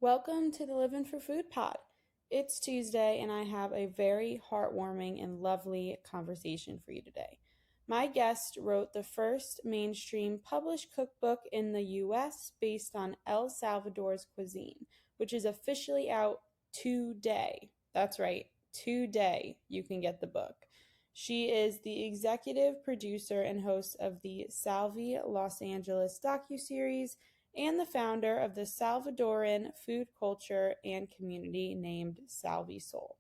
Welcome to the Livvin for Food pod. It's Tuesday, and I have a very heartwarming and lovely conversation for you today. My guest wrote the first mainstream published cookbook in the US based on El Salvador's cuisine, which is officially out today. That's right, today you can get the book. She is the executive producer and host of the Salvi Los Angeles docuseries and the founder of the Salvadoran Food Culture and community named Salvi Soul.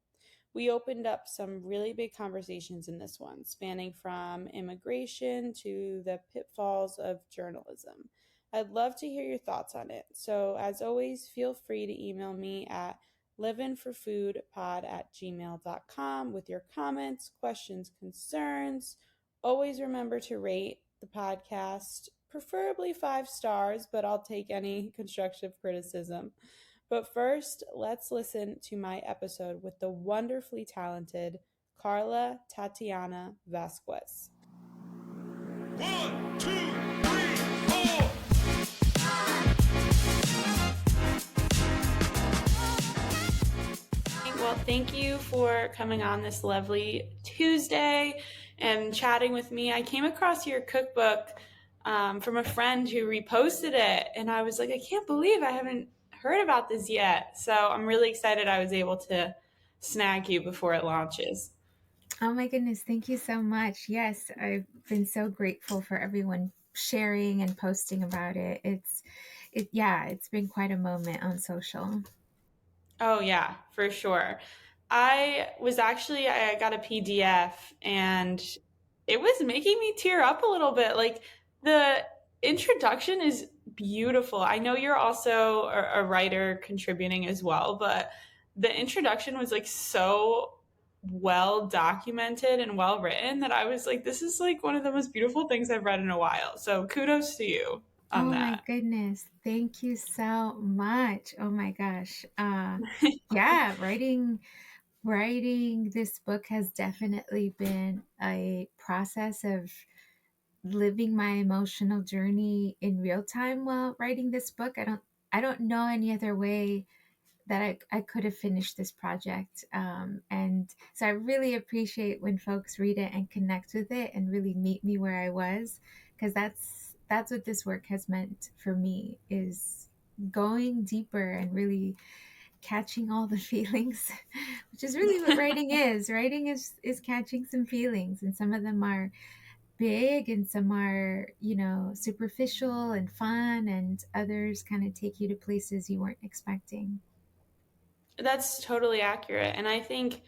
We opened up some really big conversations in this one, spanning from immigration to the pitfalls of journalism. I'd love to hear your thoughts on it. So, as always, feel free to email me at livinforfoodpod@gmail.com with your comments, questions, concerns. Always remember to rate the podcast, preferably 5 stars, but I'll take any constructive criticism. But first, let's listen to my episode with the wonderfully talented Karla Tatiana Vasquez. 1, 2, 3, 4. Well, thank you for coming on this lovely Tuesday and chatting with me. I came across your cookbook from a friend who reposted it, and I was like, I can't believe I haven't heard about this yet. So I'm really excited I was able to snag you before it launches. Oh my goodness, thank you so much. Yes, I've been so grateful for everyone sharing and posting about it. It's been quite a moment on social. Oh, yeah, for sure. I got a PDF and it was making me tear up a little bit. Like the introduction is beautiful. I know you're also a writer contributing as well, but the introduction was like so well documented and well written that I was like, this is like one of the most beautiful things I've read in a while. So kudos to you on Oh my that. goodness, thank you so much. Oh my gosh. Yeah, writing this book has definitely been a process of living my emotional journey in real time while writing this book. I don't know any other way that I could have finished this project. And so I really appreciate when folks read it and connect with it and really meet me where I was, because that's what this work has meant for me, is going deeper and really catching all the feelings, which is really what writing is. Writing is catching some feelings, and some of them are big and some are, superficial and fun, and others kind of take you to places you weren't expecting. That's totally accurate. And I think,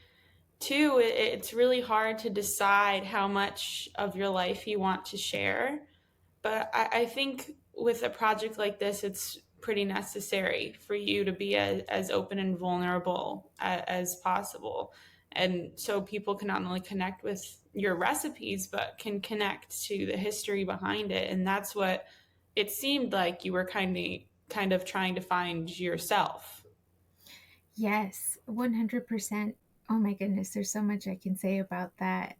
too, it's really hard to decide how much of your life you want to share. But I think with a project like this, it's pretty necessary for you to be as open and vulnerable as possible. And so people can not only connect with your recipes, but can connect to the history behind it. And that's what it seemed like you were kind of trying to find yourself. Yes, 100%. Oh my goodness, there's so much I can say about that.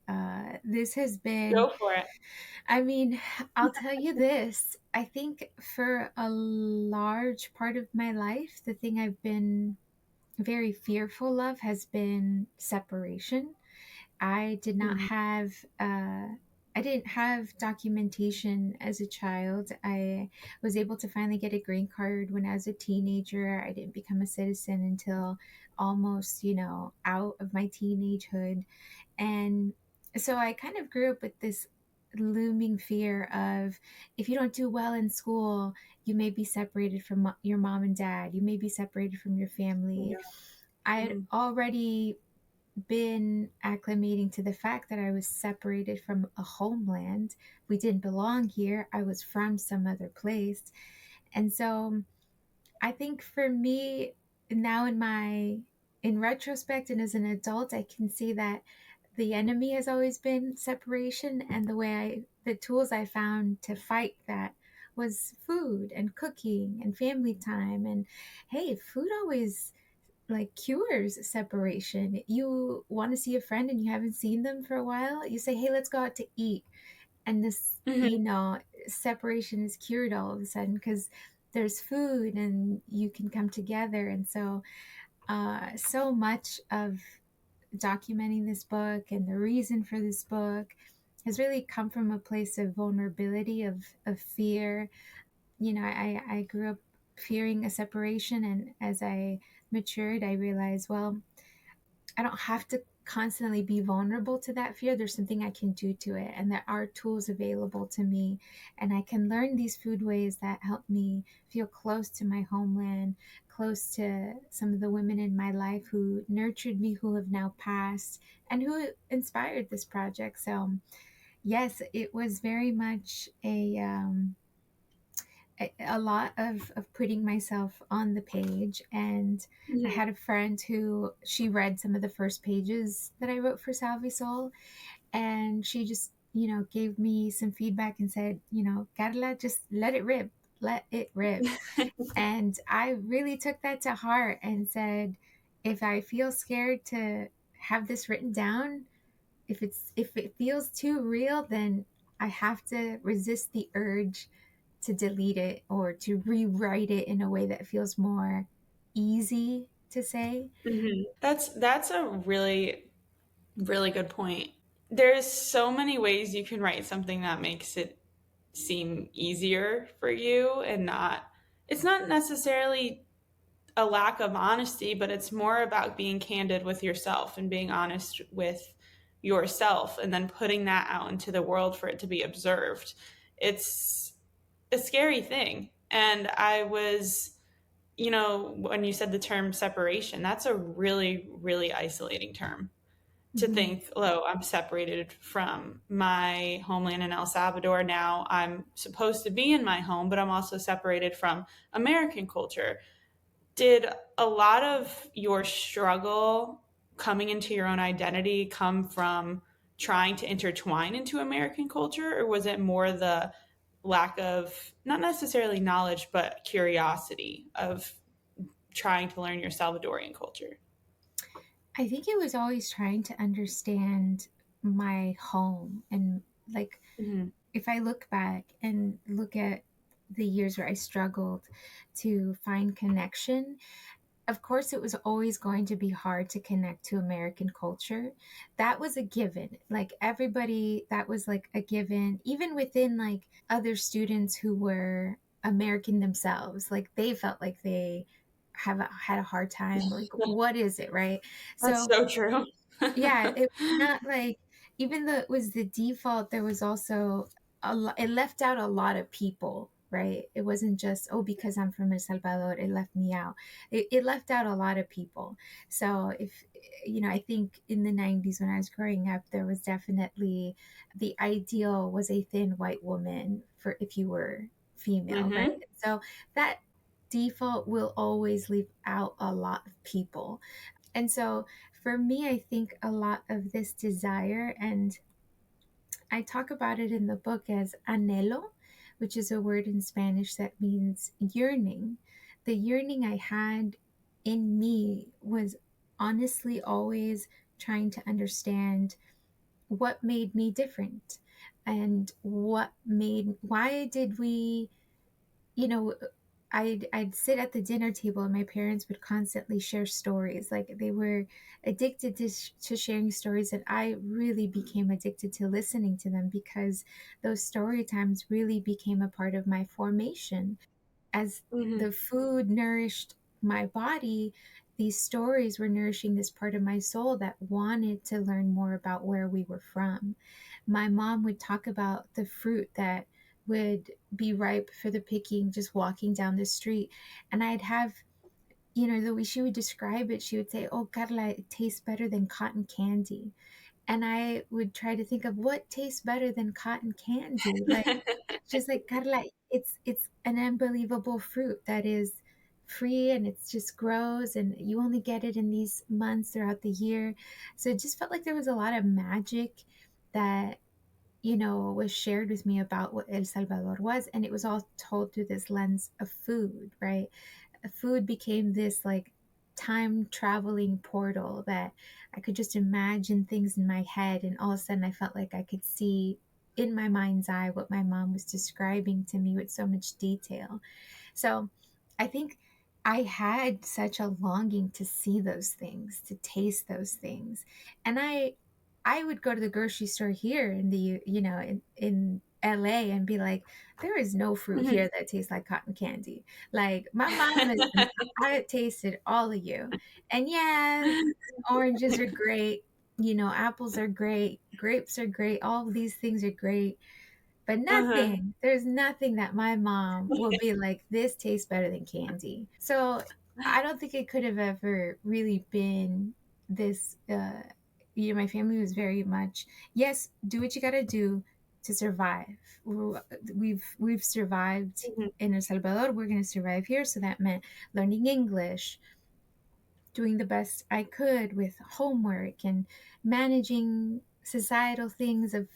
This has been, Go for it. I mean, I'll tell you this. I think for a large part of my life, the thing I've been very fearful of has been separation. I did not Mhm. have I didn't have documentation as a child. I was able to finally get a green card when I was a teenager. I didn't become a citizen until almost, out of my teenagehood. And so I kind of grew up with this looming fear of, if you don't do well in school, you may be separated from your mom and dad. You may be separated from your family. Yeah. I had Mhm. already been acclimating to the fact that I was separated from a homeland. We didn't belong here. I was from some other place. And so I think for me now, in retrospect and as an adult, I can see that the enemy has always been separation, and the tools I found to fight that was food and cooking and family time. And hey, food always like cures separation. You want to see a friend and you haven't seen them for a while, you say, hey, let's go out to eat. And this, Mhm. separation is cured all of a sudden, because there's food and you can come together. And so, so much of documenting this book and the reason for this book has really come from a place of vulnerability, of fear. I grew up fearing a separation, and as I matured, I realized, well, I don't have to constantly be vulnerable to that fear. There's something I can do to it, and there are tools available to me, and I can learn these food ways that help me feel close to my homeland, close to some of the women in my life who nurtured me, who have now passed, and who inspired this project. So yes, it was very much a lot of putting myself on the page. And I Mhm. had a friend who she read some of the first pages that I wrote for Salvi Soul, and she just, gave me some feedback and said, Carla, just let it rip. And I really took that to heart and said, if I feel scared to have this written down, if it feels too real, then I have to resist the urge to delete it or to rewrite it in a way that feels more easy to say. That's a really really good point. There's so many ways you can write something that makes it seem easier for you and not it's not necessarily a lack of honesty, but it's more about being candid with yourself and being honest with yourself and then putting that out into the world for it to be observed. It's a scary thing. And I was, when you said the term separation, that's a really, really isolating term to Mm-hmm. think, oh, I'm separated from my homeland in El Salvador. Now I'm supposed to be in my home, but I'm also separated from American culture. Did a lot of your struggle coming into your own identity come from trying to intertwine into American culture, or was it more the lack of not necessarily knowledge but curiosity of trying to learn your Salvadorian culture? I think it was always trying to understand my home. And like, Mm-hmm. if I look back and look at the years where I struggled to find connection, of course, it was always going to be hard to connect to American culture. That was a given. Like everybody, that was like a given, even within like other students who were American themselves. Like they felt like they had a hard time. Like, what is it, right? That's So so true. yeah, it was not like, even though it was the default, there was also it left out a lot of people, right? It wasn't just, oh, because I'm from El Salvador, it left me out. It left out a lot of people. So if, I think in the 90s when I was growing up, there was definitely the ideal was a thin white woman for if you were female, right? Mm-hmm. So that default will always leave out a lot of people. And so for me, I think a lot of this desire, and I talk about it in the book as anhelo, which is a word in Spanish that means yearning. The yearning I had in me was honestly always trying to understand what made me different, and why did we, you know, I'd sit at the dinner table and my parents would constantly share stories. Like they were addicted to sharing stories, and I really became addicted to listening to them because those story times really became a part of my formation. As Mm-hmm. the food nourished my body, these stories were nourishing this part of my soul that wanted to learn more about where we were from. My mom would talk about the fruit that would be ripe for the picking just walking down the street. And I'd have, the way she would describe it, she would say, "Oh, Carla, it tastes better than cotton candy." And I would try to think of what tastes better than cotton candy. Like, she's like, Carla, it's an unbelievable fruit that is free, and it's just grows, and you only get it in these months throughout the year. So it just felt like there was a lot of magic that, was shared with me about what El Salvador was. And it was all told through this lens of food, right? Food became this like time traveling portal that I could just imagine things in my head. And all of a sudden, I felt like I could see in my mind's eye what my mom was describing to me with so much detail. So I think I had such a longing to see those things, to taste those things. And I would go to the grocery store here in the, in LA and be like, there is no fruit Mhm. here that tastes like cotton candy. Like my mom is like, I tasted all of you. And yeah, oranges are great, apples are great, grapes are great, all of these things are great. But Uh-huh. there's nothing that my mom will be like, this tastes better than candy. So I don't think it could have ever really been this. My family was very much, yes, do what you got to do to survive. We've survived Mhm. in El Salvador. We're going to survive here. So that meant learning English, doing the best I could with homework and managing societal things of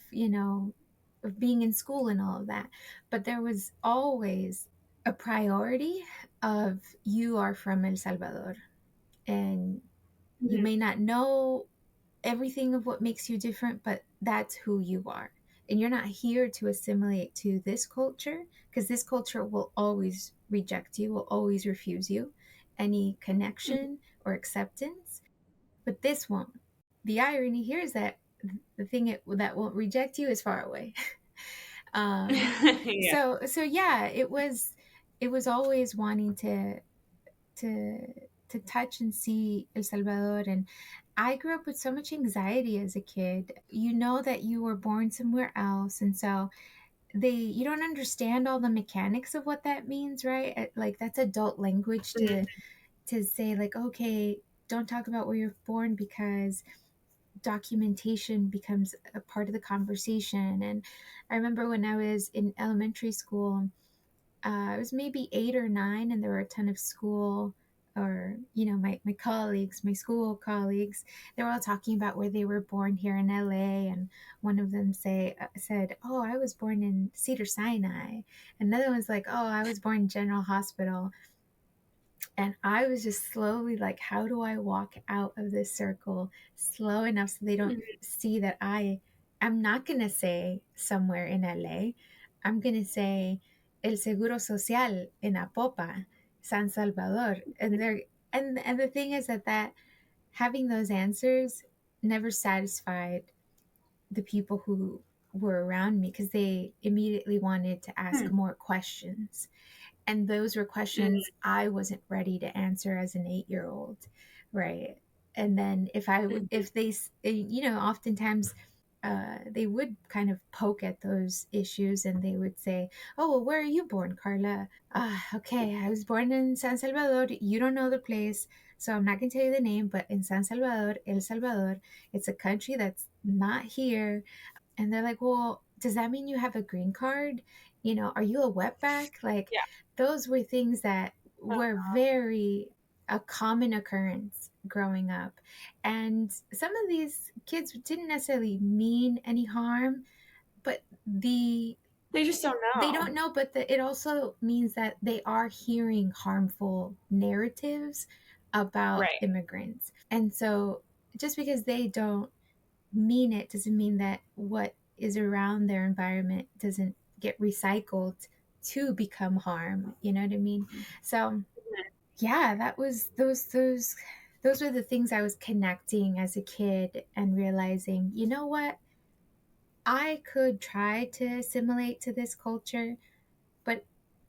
being in school and all of that. But there was always a priority of, you are from El Salvador, and you Mhm. may not know everything of what makes you different, but that's who you are. And you're not here to assimilate to this culture, because this culture will always reject you, will always refuse you any Mhm. connection or acceptance, but this won't. The irony here is that the that won't reject you is far away. um, Yeah. so yeah, it was always wanting to to touch and see El Salvador. And I grew up with so much anxiety as a kid. You know that you were born somewhere else, and so you don't understand all the mechanics of what that means, right? Like that's adult language Mhm. to say like, okay, don't talk about where you're born because documentation becomes a part of the conversation. And I remember when I was in elementary school, I was maybe 8 or 9, and there were a ton of school, or my colleagues, my school colleagues, they were all talking about where they were born here in LA. And one of them said, oh, I was born in Cedar Sinai. Another one's like, oh, I was born in General Hospital. And I was just slowly like, how do I walk out of this circle slow enough so they don't Mhm. see that I'm not going to say somewhere in LA. I'm going to say El Seguro Social in Apopa, San Salvador. And the thing is that having those answers never satisfied the people who were around me, because they immediately wanted to ask Mhm. more questions, and those were questions I wasn't ready to answer as an 8-year old, right? And then Mhm. if they, oftentimes they would kind of poke at those issues, and they would say, oh, well, where are you born, Karla? Okay, I was born in San Salvador. You don't know the place, so I'm not going to tell you the name, but in San Salvador, El Salvador, it's a country that's not here. And they're like, well, does that mean you have a green card? Are you a wetback? Like, Yeah. those were things that Uh, were very a common occurrence growing up. And some of these kids didn't necessarily mean any harm, but they just don't they know. don't know, but it also means that they are hearing harmful narratives about Right. immigrants. And so just because they don't mean it doesn't mean that what is around their environment doesn't get recycled to become harm. You know what I mean? So yeah, that was those were the things I was connecting as a kid, and realizing, you know what, I could try to assimilate to this culture, but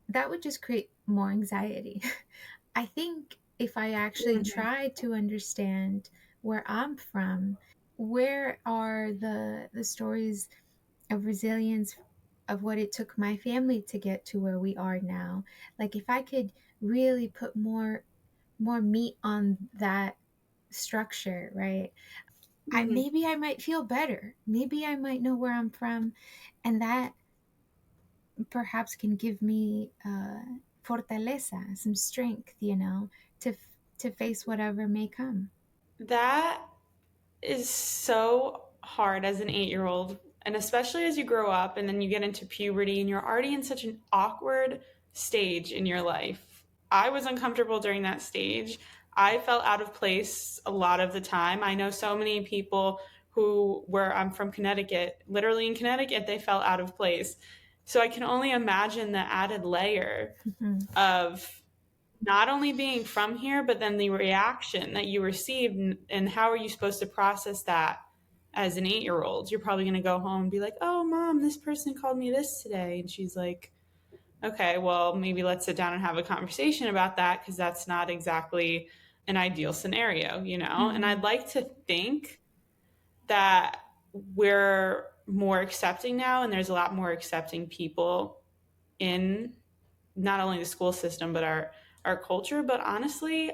that would just create more anxiety. I think if I actually Mhm. tried to understand where I'm from, where are the stories of resilience, of what it took my family to get to where we are now. Like if I could really put more meat on that structure, right? Mhm. Maybe I might feel better. Maybe I might know where I'm from, and that perhaps can give me fortaleza, some strength, to to face whatever may come. That is so hard as an 8-year-old, and especially as you grow up and then you get into puberty and you're already in such an awkward stage in your life. I was uncomfortable during that stage. I felt out of place a lot of the time. I know so many people who, where I'm from Connecticut, literally in Connecticut, they felt out of place. So I can only imagine the added layer Mhm. of not only being from here, but then the reaction that you received, and how are you supposed to process that as an 8-year old? You're probably going to go home and be like, oh, mom, this person called me this today. And she's like, okay, well, maybe let's sit down and have a conversation about that because that's not exactly an ideal scenario, you know? And I'd Mhm. like to think that we're more accepting now, and there's a lot more accepting people in not only the school system but our culture. But honestly,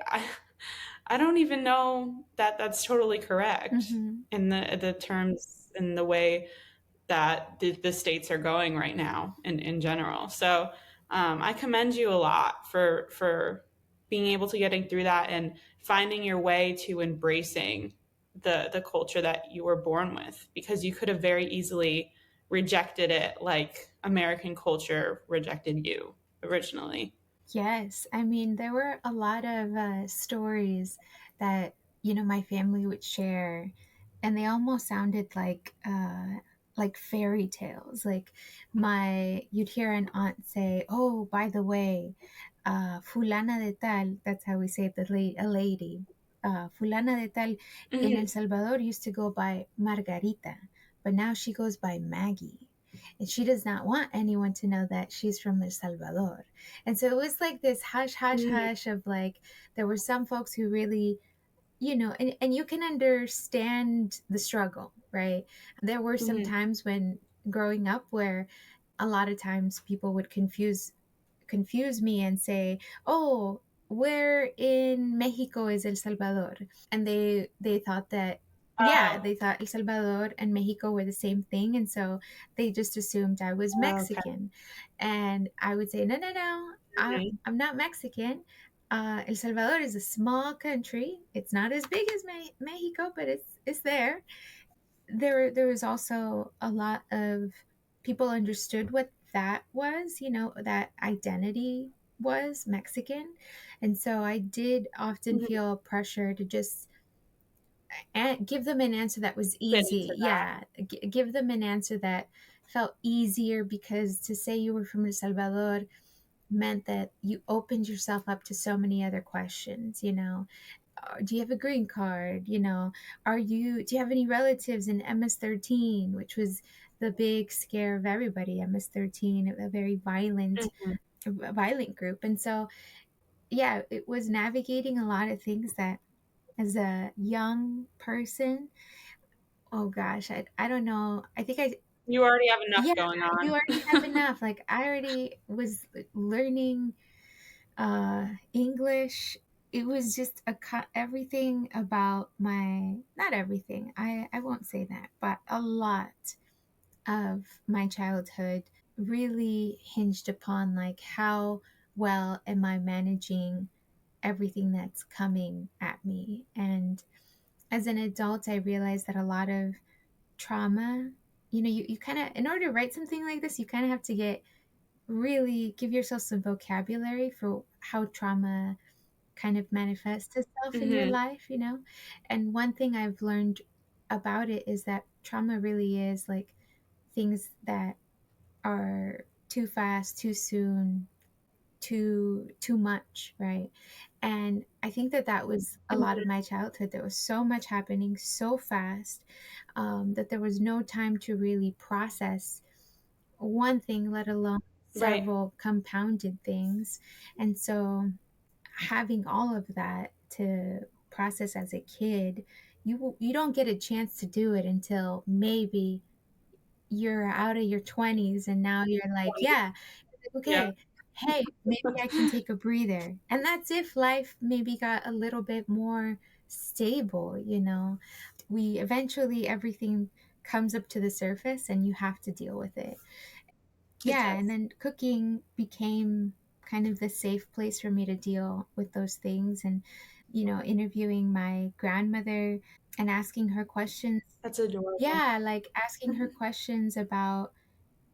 I don't even know that that's totally correct Mhm. in the terms and the way that the states are going right now in general. So I commend you a lot for being able to getting through that and finding your way to embracing the culture that you were born with, because you could have very easily rejected it like American culture rejected you originally. Yes, I mean, there were a lot of stories that, you know, my family would share, and they almost sounded like fairy tales. Like you'd hear an aunt say, "Oh, by the way, fulana de tal," that's how we say the a lady. Fulana de tal in El Mm-hmm. Salvador used to go by Margarita, but now she goes by Maggie. And she does not want anyone to know that she's from El Salvador. And so it was like this hush, hush, Mm-hmm. hush of like, there were some folks who really, you know, and you can understand the struggle, right? There were some Mm-hmm. times when growing up where a lot of times people would confuse me and say, "Oh, where in Mexico is El Salvador?" And they thought that, yeah, Oh, they thought El Salvador and Mexico were the same thing, and so they just assumed I was okay. Mexican. And I would say, "No, no, no. Mhm. I'm not Mexican. El Salvador is a small country. It's not as big as Mexico, but it's there." There was also a lot of people understood what that was, you know, that identity was Mexican. And so I did often Mhm. feel pressure to just give them an answer that was Fit into easy. that. Yeah, give them an answer that felt easier, because to say you were from El Salvador meant that you opened yourself up to so many other questions, you know. Do you have a green card? You know, do you have any relatives in MS-13, which was the big scare of everybody? MS-13, a very Mhm. violent group. And so, yeah, it was navigating a lot of things that as a young person, oh gosh, I don't know. I think You already have enough yeah, going you on. already have enough. Like I already was learning English. It was just everything about my, not everything, I won't say that, but a lot of my childhood really hinged upon like how well am I managing everything that's coming at me. And as an adult, I realized that a lot of trauma, you know, you kind of, in order to write something like this, you kind of have to get really give yourself some vocabulary for how trauma kind of manifests itself in your Mhm. life, you know? And one thing I've learned about it is that trauma really is like things that are too fast, too soon, too much, right? And I think that that was a lot of Mhm. my childhood. There was so much happening so fast, that there was no time to really process one thing, let alone Right. several compounded things. And so having all of that to process as a kid, you don't get a chance to do it until maybe you're out of your 20s, and now you're like, 20. yeah, Yep. okay, hey, maybe I can take a breather. And that's if life maybe got a little bit more stable, you know. We eventually everything comes up to the surface and you have to deal with it. It Yeah, and does. then cooking became kind of the safe place for me to deal with those things. And, you know, interviewing my grandmother and asking her questions. That's adorable. Yeah, like asking her questions about,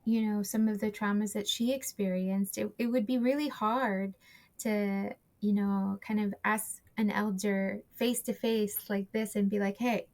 you know, some of the traumas that she experienced. It would be really hard to, you know, kind of ask an elder face to face like this and be like, hey,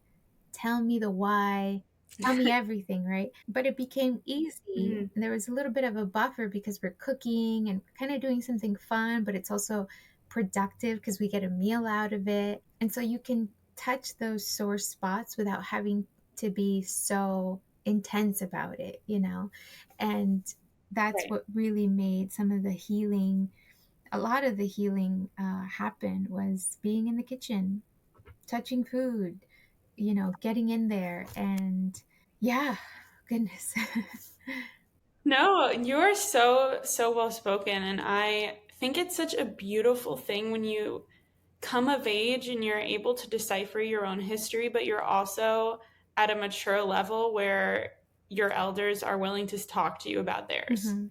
tell me the why. tell me everything, right? But it became easy. Mhm. And there was a little bit of a buffer because we're cooking and kind of doing something fun, but it's also productive because we get a meal out of it. And so you can touch those sore spots without having to be so intense about it, you know? And that's Right. what really made some of the healing, a lot of the healing happen was being in the kitchen, touching food, you know, getting in there and yeah, goodness. No, you're so well spoken, and I think it's such a beautiful thing when you come of age and you're able to decipher your own history, but you're also at a mature level where your elders are willing to talk to you about theirs. Hmm.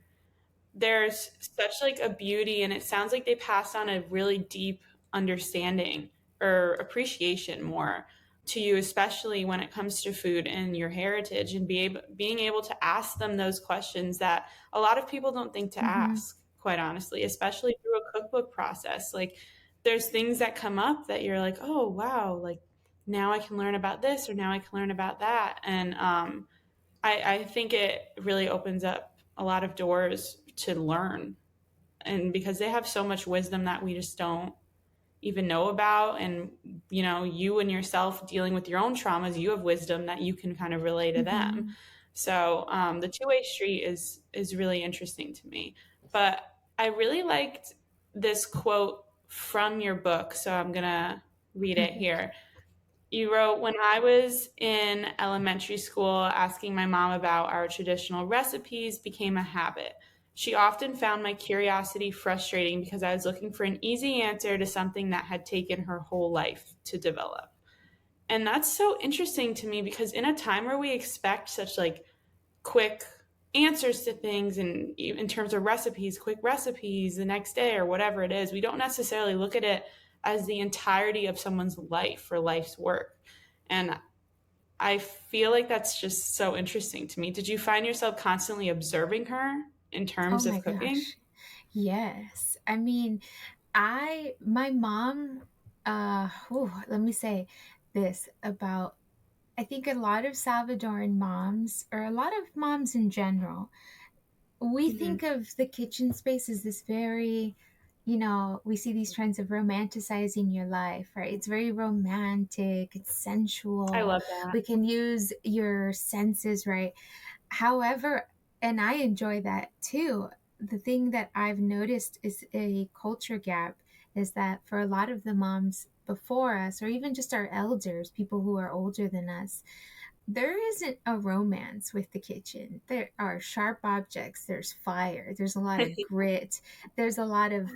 There's such like a beauty, and it sounds like they passed on a really deep understanding or appreciation more to you, especially when it comes to food and your heritage, and being able to ask them those questions that a lot of people don't think to Hmm. ask, quite honestly, especially through a cookbook process. Like there's things that come up that you're like, oh wow, like now I can learn about this or now I can learn about that. And I think it really opens up a lot of doors to learn. And because they have so much wisdom that we just don't even know about. And, you know, you and yourself dealing with your own traumas, you have wisdom that you can kind of relay to them. Hmm. So the two-way street is really interesting to me. But I really liked this quote from your book. So I'm going to read it Okay. here. You wrote, when I was in elementary school, asking my mom about our traditional recipes became a habit. She often found my curiosity frustrating because I was looking for an easy answer to something that had taken her whole life to develop. And that's so interesting to me because in a time where we expect such like quick answers to things and in terms of recipes, quick recipes the next day or whatever it is, we don't necessarily look at it as the entirety of someone's life or life's work. And I feel like that's just so interesting to me. Did you find yourself constantly observing her in Oh terms my of cooking? gosh. Yes. I mean, my mom, let me say this about, I think a lot of Salvadoran moms, or a lot of moms in general, we Mm-hmm. think of the kitchen space as this very, you know, we see these trends of romanticizing your life, right? It's very romantic, it's I sensual. love that. We can use your senses, right? However, and I enjoy that too. The thing that I've noticed is a culture gap is that for a lot of the moms before us, or even just our elders, people who are older than us, there isn't a romance with the kitchen. There are sharp objects, there's fire, there's a lot of grit, there's a lot of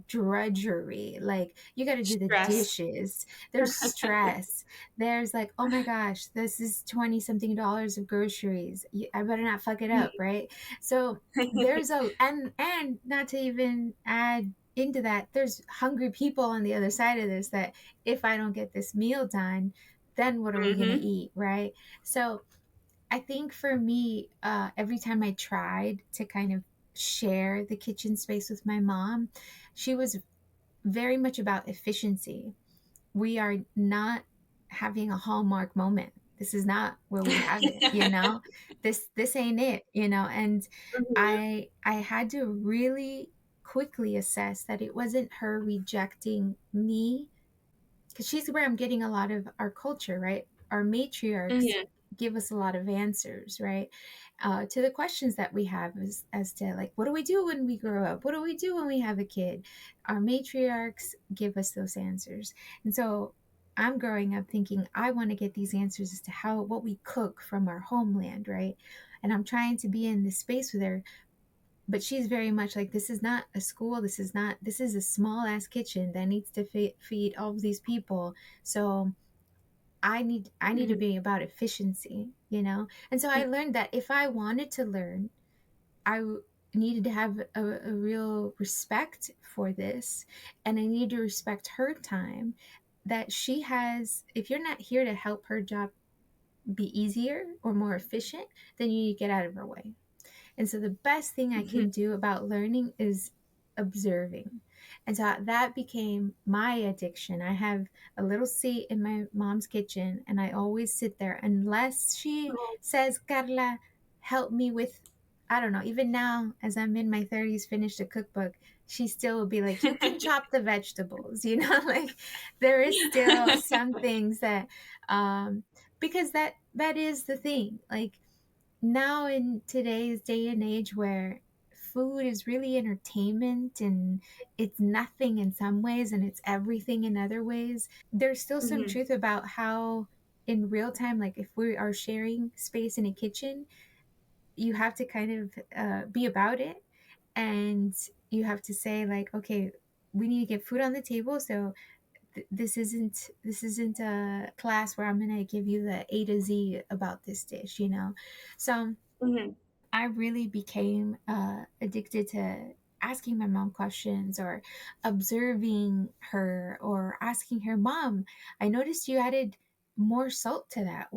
drudgery. Like you got to do the Stress. dishes, there's stress, there's like, oh my gosh, this is 20 something dollars of groceries. I better not fuck it up, right? So there's a, and not to even add into that, there's hungry people on the other side of this that if I don't get this meal done, then what are we going to Mm-hmm. eat, right? So I think for me, every time I tried to kind of share the kitchen space with my mom, she was very much about efficiency. We are not having a hallmark moment. This is not where we have it, you know. This ain't it, you know. And I had to really quickly assess that it wasn't her rejecting me, because she's where I'm getting a lot of our culture, right? Our matriarchs Mm-hmm. give us a lot of answers, right? To the questions that we have as to like, what do we do when we grow up? What do we do when we have a kid? Our matriarchs give us those answers. And so I'm growing up thinking I want to get these answers as to how, what we cook from our homeland, right? And I'm trying to be in this space with her, but she's very much like, this is not a school, this is not, this is a small ass kitchen that needs to feed all of these people. So I need to Mm-hmm. be about efficiency, you know. And so I learned that if I wanted to learn, needed to have a real respect for this, and I need to respect her time that she has. If you're not here to help her job be easier or more efficient, then you need to get out of her way. And so the best thing I Mm-hmm. can do about learning is observing. And so that became my addiction. I have a little seat in my mom's kitchen, and I always sit there unless she says, Carla, help me with, I don't know, even now as I'm in my 30s, finished a cookbook, she still will be like, you can chop the vegetables, you know, like there is still some things that, um, because that is the thing. Like now in today's day and age where food is really entertainment and it's nothing in some ways and it's everything in other ways, there's still some Mhm. truth about how in real time, like if we are sharing space in a kitchen, you have to kind of be about it, and you have to say like, okay, we need to get food on the table, so this isn't a class where I'm gonna give you the A to Z about this dish, you know. So Mhm. I really became addicted to asking my mom questions or observing her or asking her, Mom, I noticed you added more salt to that.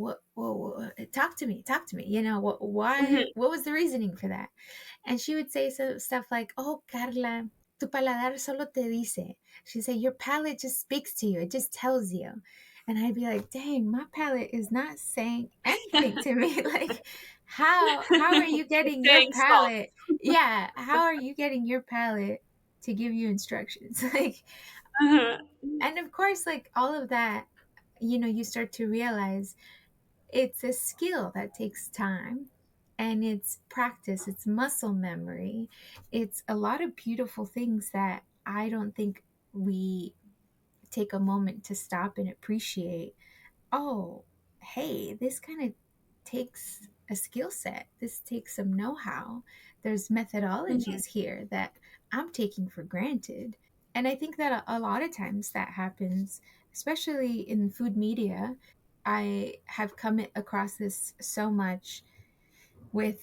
Talk to me, talk to me. You know, Mhm. what was the reasoning for that? And she would say stuff like, oh, Carla, tu paladar solo te dice. She'd say, your palate just speaks to you. It just tells you. And I'd be like, dang, my palate is not saying anything to me. Like, how are you It's getting your saying salt. palate? Yeah, how are you getting your palate to give you instructions? Like, Uh-huh. and of course, like all of that, you know, you start to realize it's a skill that takes time, and it's practice, it's muscle memory, it's a lot of beautiful things that I don't think we take a moment to stop and appreciate. Oh, hey, this kind of takes a skill set. This takes some know how. There's Mhm. methodologies here that I'm taking for granted. And I think that a lot of times that happens, especially in food media. I have come across this so much with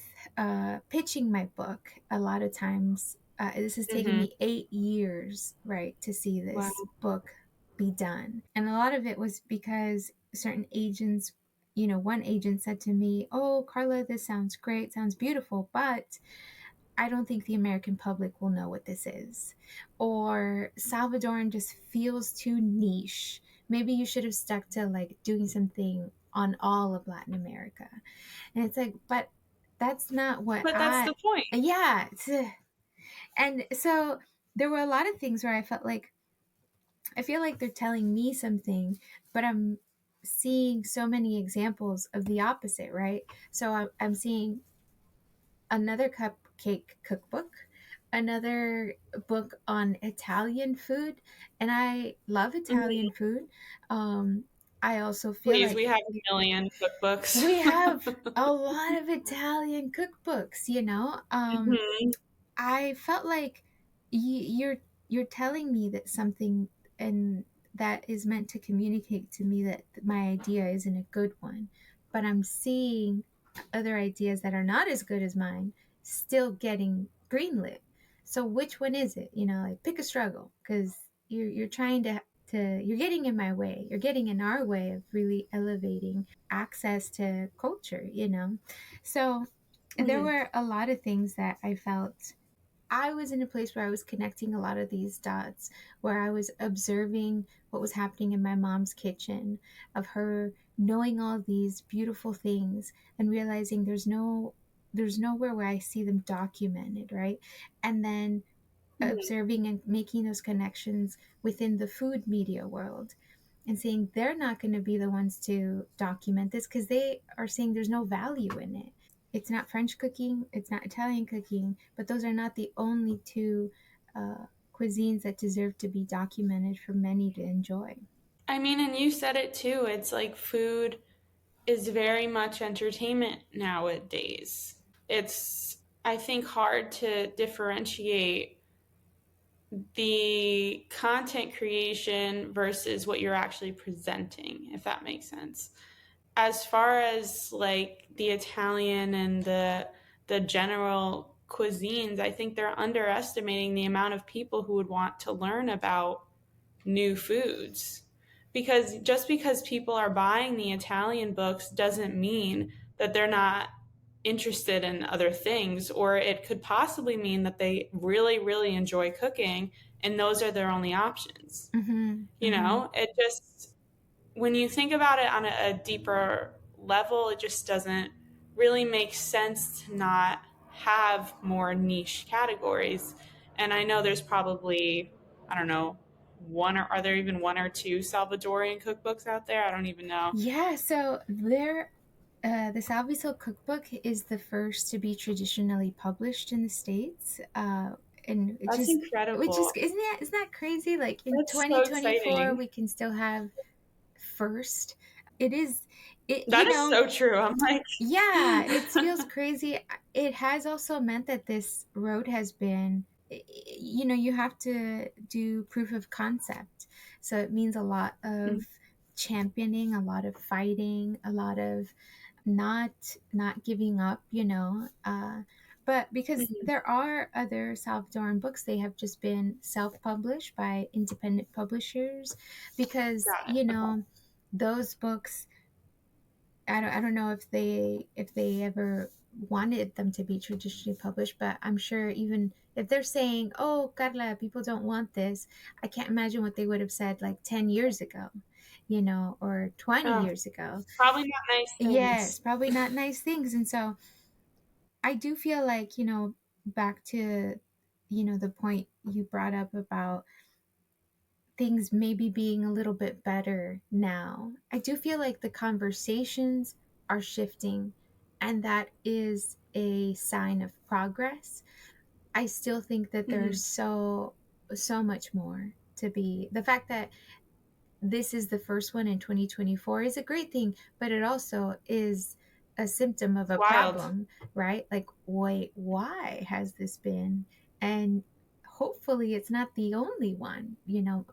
pitching my book. A lot of times, this has taken Mhm. me 8 years, right, to see Wow. this book be done. And a lot of it was because certain agents, you know, one agent said to me, oh, Karla, this sounds great, sounds beautiful, but I don't think the American public will know what this is. Or Salvadoran just feels too niche. Maybe you should have stuck to like doing something on all of Latin America. And it's like, but that's not what But that's the point. yeah. And so there were a lot of things where I felt like, I feel like they're telling me something, but I'm seeing so many examples of the opposite, right? So I'm seeing another cupcake cookbook, another book on Italian food, and I love Italian Mhm. food. Um, I also feel Please, like we have a million cookbooks. we have a lot of Italian cookbooks, you know. Mhm. I felt like you're telling me that something, and that is meant to communicate to me that my idea isn't a good one, but I'm seeing other ideas that are not as good as mine still getting greenlit. So which one is it? You know, like pick a struggle, because you're trying to you're getting in my way. You're getting in our way of really elevating access to culture, you know. So there Mhm. were a lot of things that I felt I was in a place where I was connecting a lot of these dots, where I was observing what was happening in my mom's kitchen, of her knowing all these beautiful things and realizing there's nowhere where I see them documented, right? And then Mhm. observing and making those connections within the food media world and saying they're not going to be the ones to document this because they are saying there's no value in it. It's not French cooking, it's not Italian cooking, but those are not the only two cuisines that deserve to be documented for many to enjoy. I mean, and you said it too. It's like food is very much entertainment nowadays. It's, I think, hard to differentiate the content creation versus what you're actually presenting, if that makes sense. As far as like the Italian and the general cuisines, I think they're underestimating the amount of people who would want to learn about new foods. Because just because people are buying the Italian books doesn't mean that they're not interested in other things, or it could possibly mean that they really, really enjoy cooking and those are their only options. Mm-hmm. You Mm-hmm. know, it just, when you think about it on a deeper level, it just doesn't really make sense to not have more niche categories. And I know there's probably, I don't know, one, or are there even one or two Salvadorian cookbooks out there? I don't even know. Yeah, so the Salvi Soul cookbook is the first to be traditionally published in the States. And it That's just, which is, incredible. isn't that crazy? Like in That's so 2024, exciting. we can still have first. It is, it, That is so true. I'm like, yeah, it feels crazy. It has also meant that this road has been, you have to do proof of concept. So it means a lot of championing, a lot of fighting, a lot of not not giving up, but because Mhm. there are other Salvadoran books, they have just been self-published by independent publishers because, Got it. Okay. those books, I don't know if they ever wanted them to be traditionally published, but I'm sure even if they're saying, "Oh, Carla, people don't want this," I can't imagine what they would have said like 10 years ago, or 20 Oh, years ago. probably not nice Yes, things. probably not nice things. And so I do feel like, back to, the point you brought up about things maybe being a little bit better now. I do feel like the conversations are shifting, and that is a sign of progress. I still think that there's Mhm. so much more to be. The fact that this is the first one in 2024 is a great thing, but it also is a symptom of It's a wild. problem, right? Like, wait, why has this been? And hopefully it's not the only one,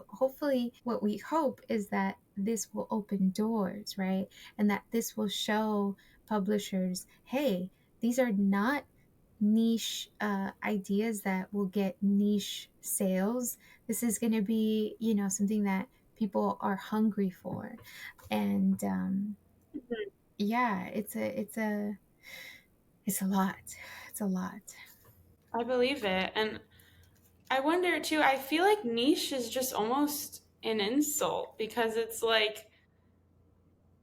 hopefully what we hope is that this will open doors, right? And that this will show publishers, hey, these are not niche ideas that will get niche sales. This is going to be, something that people are hungry for. And Mhm. yeah, it's a lot. It's a lot. I believe it. And I wonder too, I feel like niche is just almost an insult because it's like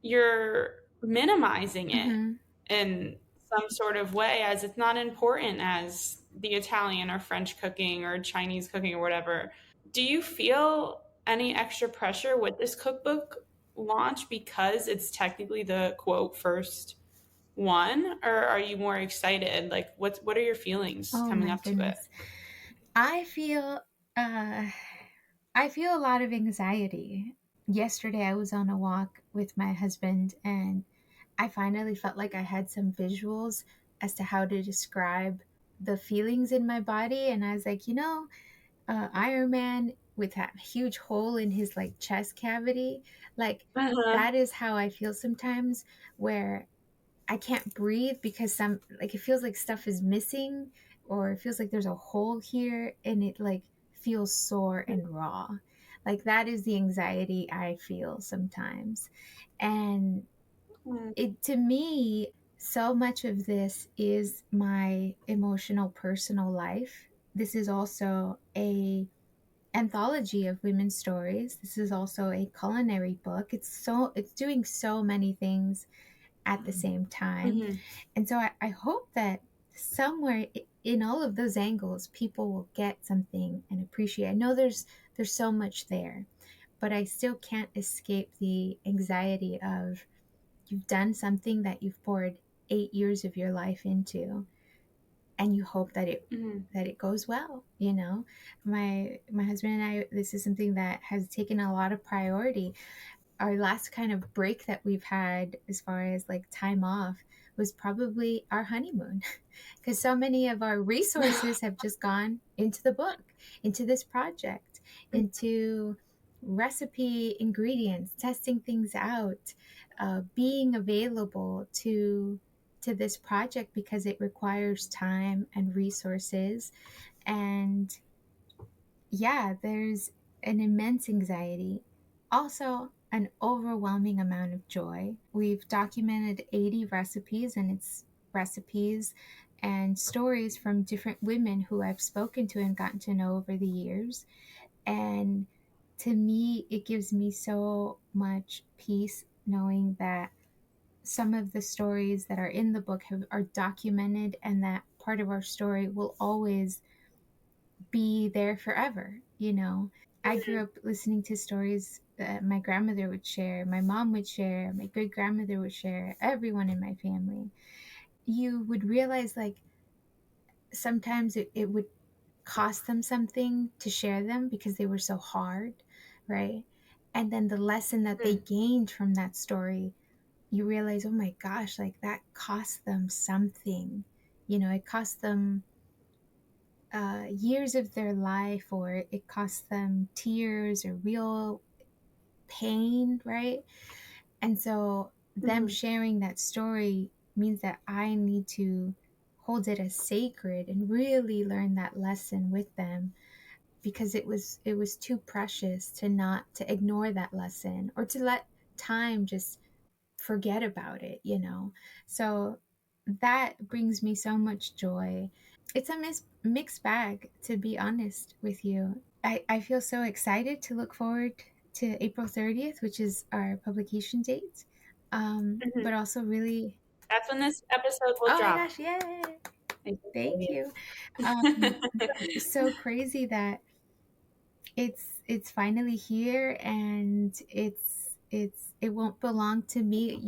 you're minimizing it Mm-hmm. in some sort of way, as it's not important as the Italian or French cooking or Chinese cooking or whatever. Do you feel any extra pressure with this cookbook launch because it's technically the quote first one, or are you more excited? Like, what are your feelings Oh coming my up to it? goodness. I feel uh I feel a lot of anxiety. Yesterday I was on a walk with my husband, and I finally felt like I had some visuals as to how to describe the feelings in my body. And I was like, Iron Man with that huge hole in his like chest cavity, like Uh-huh. that is how I feel sometimes, where I can't breathe because some like it feels like stuff is missing, or it feels like there's a hole here, and it like feels sore and raw. Like that is the anxiety I feel sometimes. And Mm. it, to me, so much of this is my emotional personal life. This is also a anthology of women's stories. This is also a culinary book. It's doing so many things at the same time. Mhm. And so I hope that somewhere in all of those angles people will get something and appreciate. I know there's so much there, but I still can't escape the anxiety of you've done something that you've poured 8 years of your life into, and you hope Mhm. that it goes well. My husband and I, this is something that has taken a lot of priority. Our last kind of break that we've had as far as like time off was probably our honeymoon, because so many of our resources have just gone into the book, into this project, into recipe ingredients, testing things out, being available to this project because it requires time and resources. And yeah, there's an immense anxiety, also an overwhelming amount of joy. We've documented 80 recipes, and it's recipes and stories from different women who I've spoken to and gotten to know over the years. And to me, it gives me so much peace knowing that some of the stories that are in the book are documented, and that part of our story will always be there forever, you know. I grew up listening to stories that my grandmother would share, my mom would share, my great grandmother would share, everyone in my family. You would realize, like, sometimes it would cost them something to share them because they were so hard, right? And then the lesson that they Mm-hmm. gained from that story, you realize, oh my gosh, like that cost them something. You know, it cost them years of their life, or it cost them tears or real pain, right? And so them Mm-hmm. sharing that story means that I need to hold it as sacred and really learn that lesson with them, because it was too precious to not to ignore that lesson or to let time just forget about it, you know. So that brings me so much joy. It's a mixed bag, to be honest with you. I feel so excited to look forward to April 30th, which is our publication date. Mm-hmm. But also really, That's when this episode will oh my drop. gosh, yay! April Thank 30th. you. Um, so crazy that it's finally here, and it won't belong to me.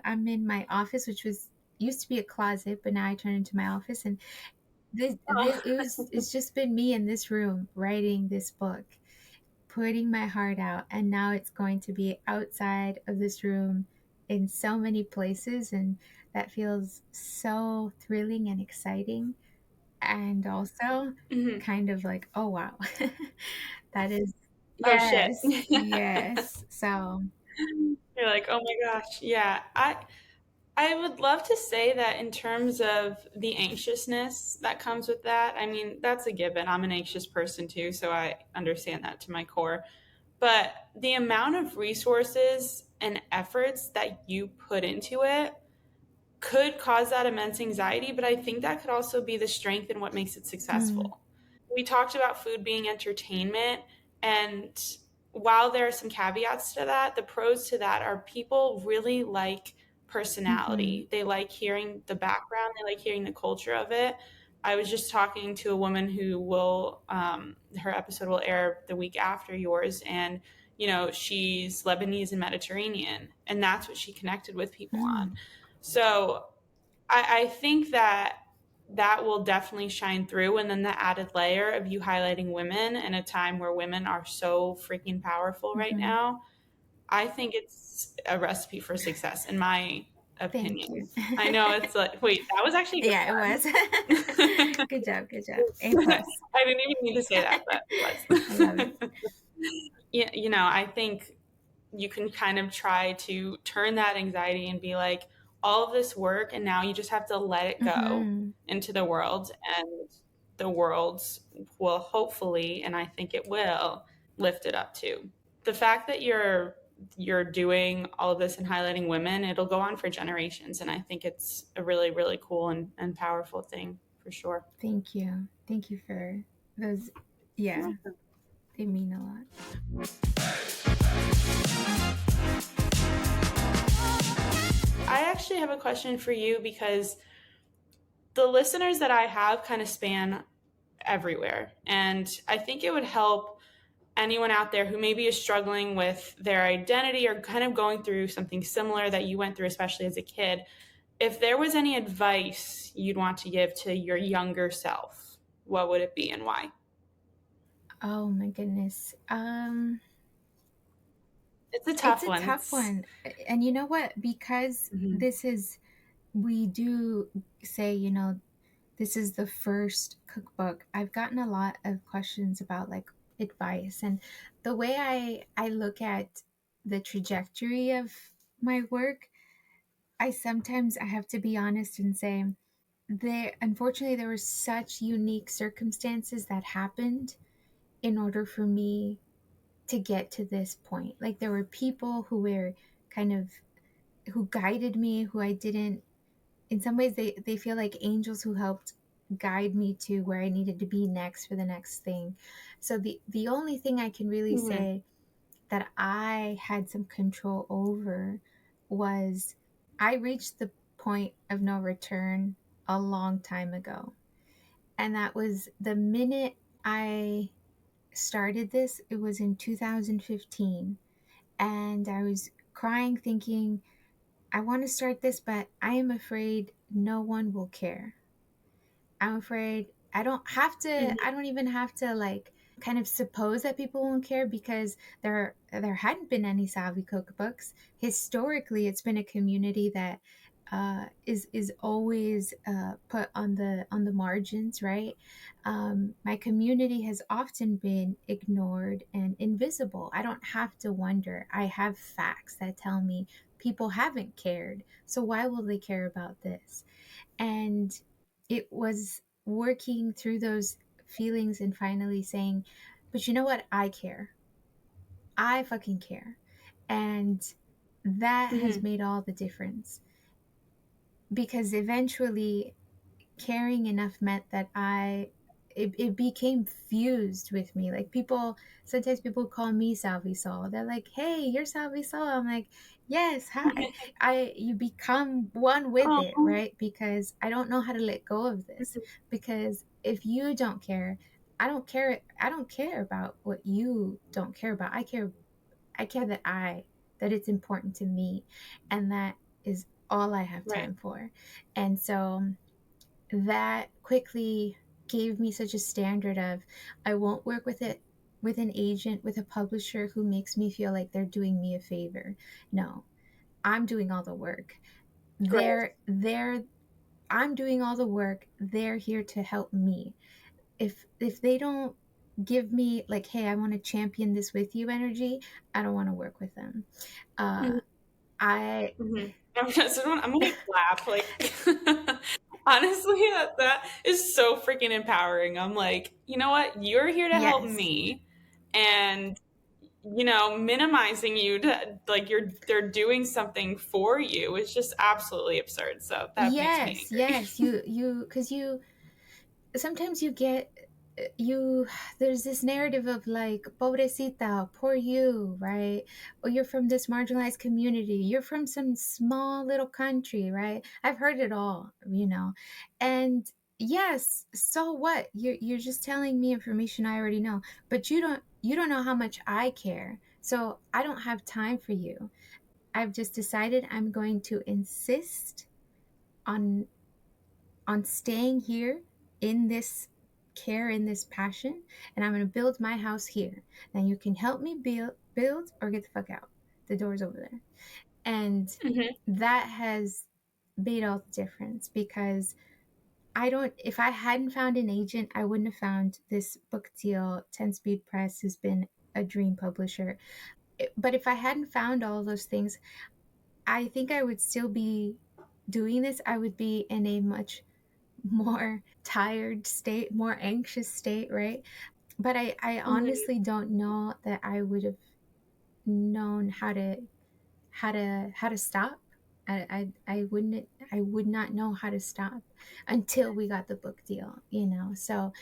I'm in my office, which was used to be a closet, but now I turn into my office, and this it's just been me in this room writing this book, putting my heart out, and now it's going to be outside of this room in so many places, and that feels so thrilling and exciting, and also Mhm. kind of like, oh wow. That is, Oh shit. yes, yes. So, You're like, oh my gosh. Yeah. I would love to say that in terms of the anxiousness that comes with that. I mean, that's a given. I'm an anxious person too, so I understand that to my core. But the amount of resources and efforts that you put into it could cause that immense anxiety, but I think that could also be the strength in what makes it mm, successful. We talked about food being entertainment, and while there are some caveats to that, the pros to that are people really like mm-hmm, personality. They like hearing the background, they like hearing the culture of it. I was just talking to a woman who will, her episode will air the week after yours, and she's Lebanese and Mediterranean, and that's what she connected with people on. mm, So I think that that will definitely shine through. And then the added layer of you highlighting women in a time where women are so freaking powerful right mm-hmm. now, I think it's a recipe for success, in my Thank you. opinion. I know it's like, wait, that was actually a Yeah, it was. good one. Good job, good job. A plus. I didn't even mean to say that, but I love it it. was. Yeah, I think you can kind of try to turn that anxiety and be like, all of this work, and now you just have to let it go Mm-hmm, into the world, and the world will hopefully, and I think it will, lift it up too. The fact that you're doing all of this and highlighting women, it'll go on for generations, and I think it's a really, really cool and powerful thing for sure. thank you. Thank you for those. Yeah, they mean a lot. I actually have a question for you, because the listeners that I have kind of span everywhere. And I think it would help anyone out there who maybe is struggling with their identity or kind of going through something similar that you went through, especially as a kid. If there was any advice you'd want to give to your younger self, what would it be and why? Oh my goodness. It's a It's tough a one. tough It's one. And you know what? Because mhm. we do say, this is the first cookbook. I've gotten a lot of questions about like advice, and the way I look at the trajectory of my work, I have to be honest and say unfortunately there were such unique circumstances that happened in order for me to get to this point. Like there were people who were kind of who guided me, who I didn't in some ways they feel like angels who helped guide me to where I needed to be next for the next thing. So the only thing I can really Mm-hmm. say that I had some control over was I reached the point of no return a long time ago. And that was the minute I started this, it was in 2015. And I was crying, thinking, I want to start this, but I am afraid no one will care. I'm afraid I don't even have to like kind of suppose that people won't care because there hadn't been any Salvi cookbooks. Historically, it's been a community that is always put on the margins, right? My community has often been ignored and invisible. I don't have to wonder. I have facts that tell me people haven't cared. So why will they care about this? And it was working through those feelings and finally saying, but you know what? I care. I fucking care. And that has Mm-hmm. made all the difference because eventually caring enough meant that it became fused with me. Like sometimes people call me Salvi Soul. They're like, hey, you're Salvi Soul. I'm like, yes, hi. You become one with it, Oh. right? Because I don't know how to let go of this. Because if you don't care, I don't care about what you don't care about. I care that it's important to me, and that is all I have Right. time for. And so that quickly gave me such a standard of I won't work with an agent, with a publisher who makes me feel like they're doing me a favor. No, I'm doing all the work. Great. They're I'm doing all the work. They're here to help me. If they don't give me like, hey, I want to champion this with you energy, I don't want to work with them. Uh I Mm-hmm. I'm gonna laugh. Like, honestly, that is so freaking empowering. I'm like, you know what? You're here to help yes. me, and minimizing you to like they're doing something for you is just absolutely absurd. So that makes me Yes, angry. yes. You cuz you sometimes you get you there's this narrative of like pobrecita, poor you, right? Or you're from this marginalized community, you're from some small little country, right? I've heard it all, and yes, so what? You're just telling me information I already know, but you don't know how much I care, so I don't have time for you. I've just decided I'm going to insist on staying here in this care, in this passion, and I'm going to build my house here. Now you can help me build or get the fuck out. The door's over there. And Hmm. that has made all the difference because if I hadn't found an agent, I wouldn't have found this book deal, 10 Speed Press, who's been a dream publisher. But if I hadn't found all those things, I think I would still be doing this. I would be in a much more tired state, more anxious state, right? But I Hmm. honestly don't know that I would have known how to stop. I would not know how to stop until we got the book deal. So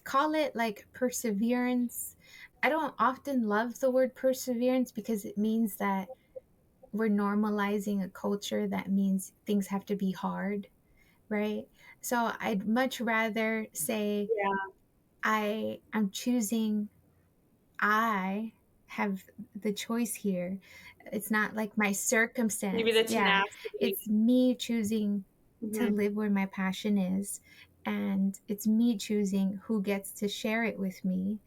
call it like perseverance. I don't often love the word perseverance because it means that we're normalizing a culture that means things have to be hard, right? So I'd much rather say Yeah. I'm choosing. I have the choice here. It's not like my Maybe circumstance. the Yeah, tenacity. it's me choosing to Hmm. live where my passion is, and it's me choosing who gets to share it with me,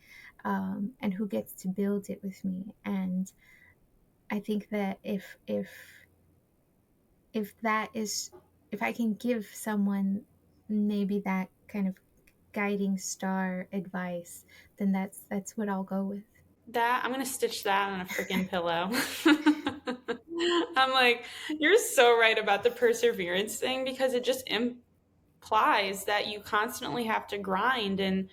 and who gets to build it with me. And I think that if that is if I can give someone maybe that kind of guiding star advice, then that's what I'll go with. That I'm gonna stitch that on a freaking pillow. I'm like, you're so right about the perseverance thing because it just implies that you constantly have to grind and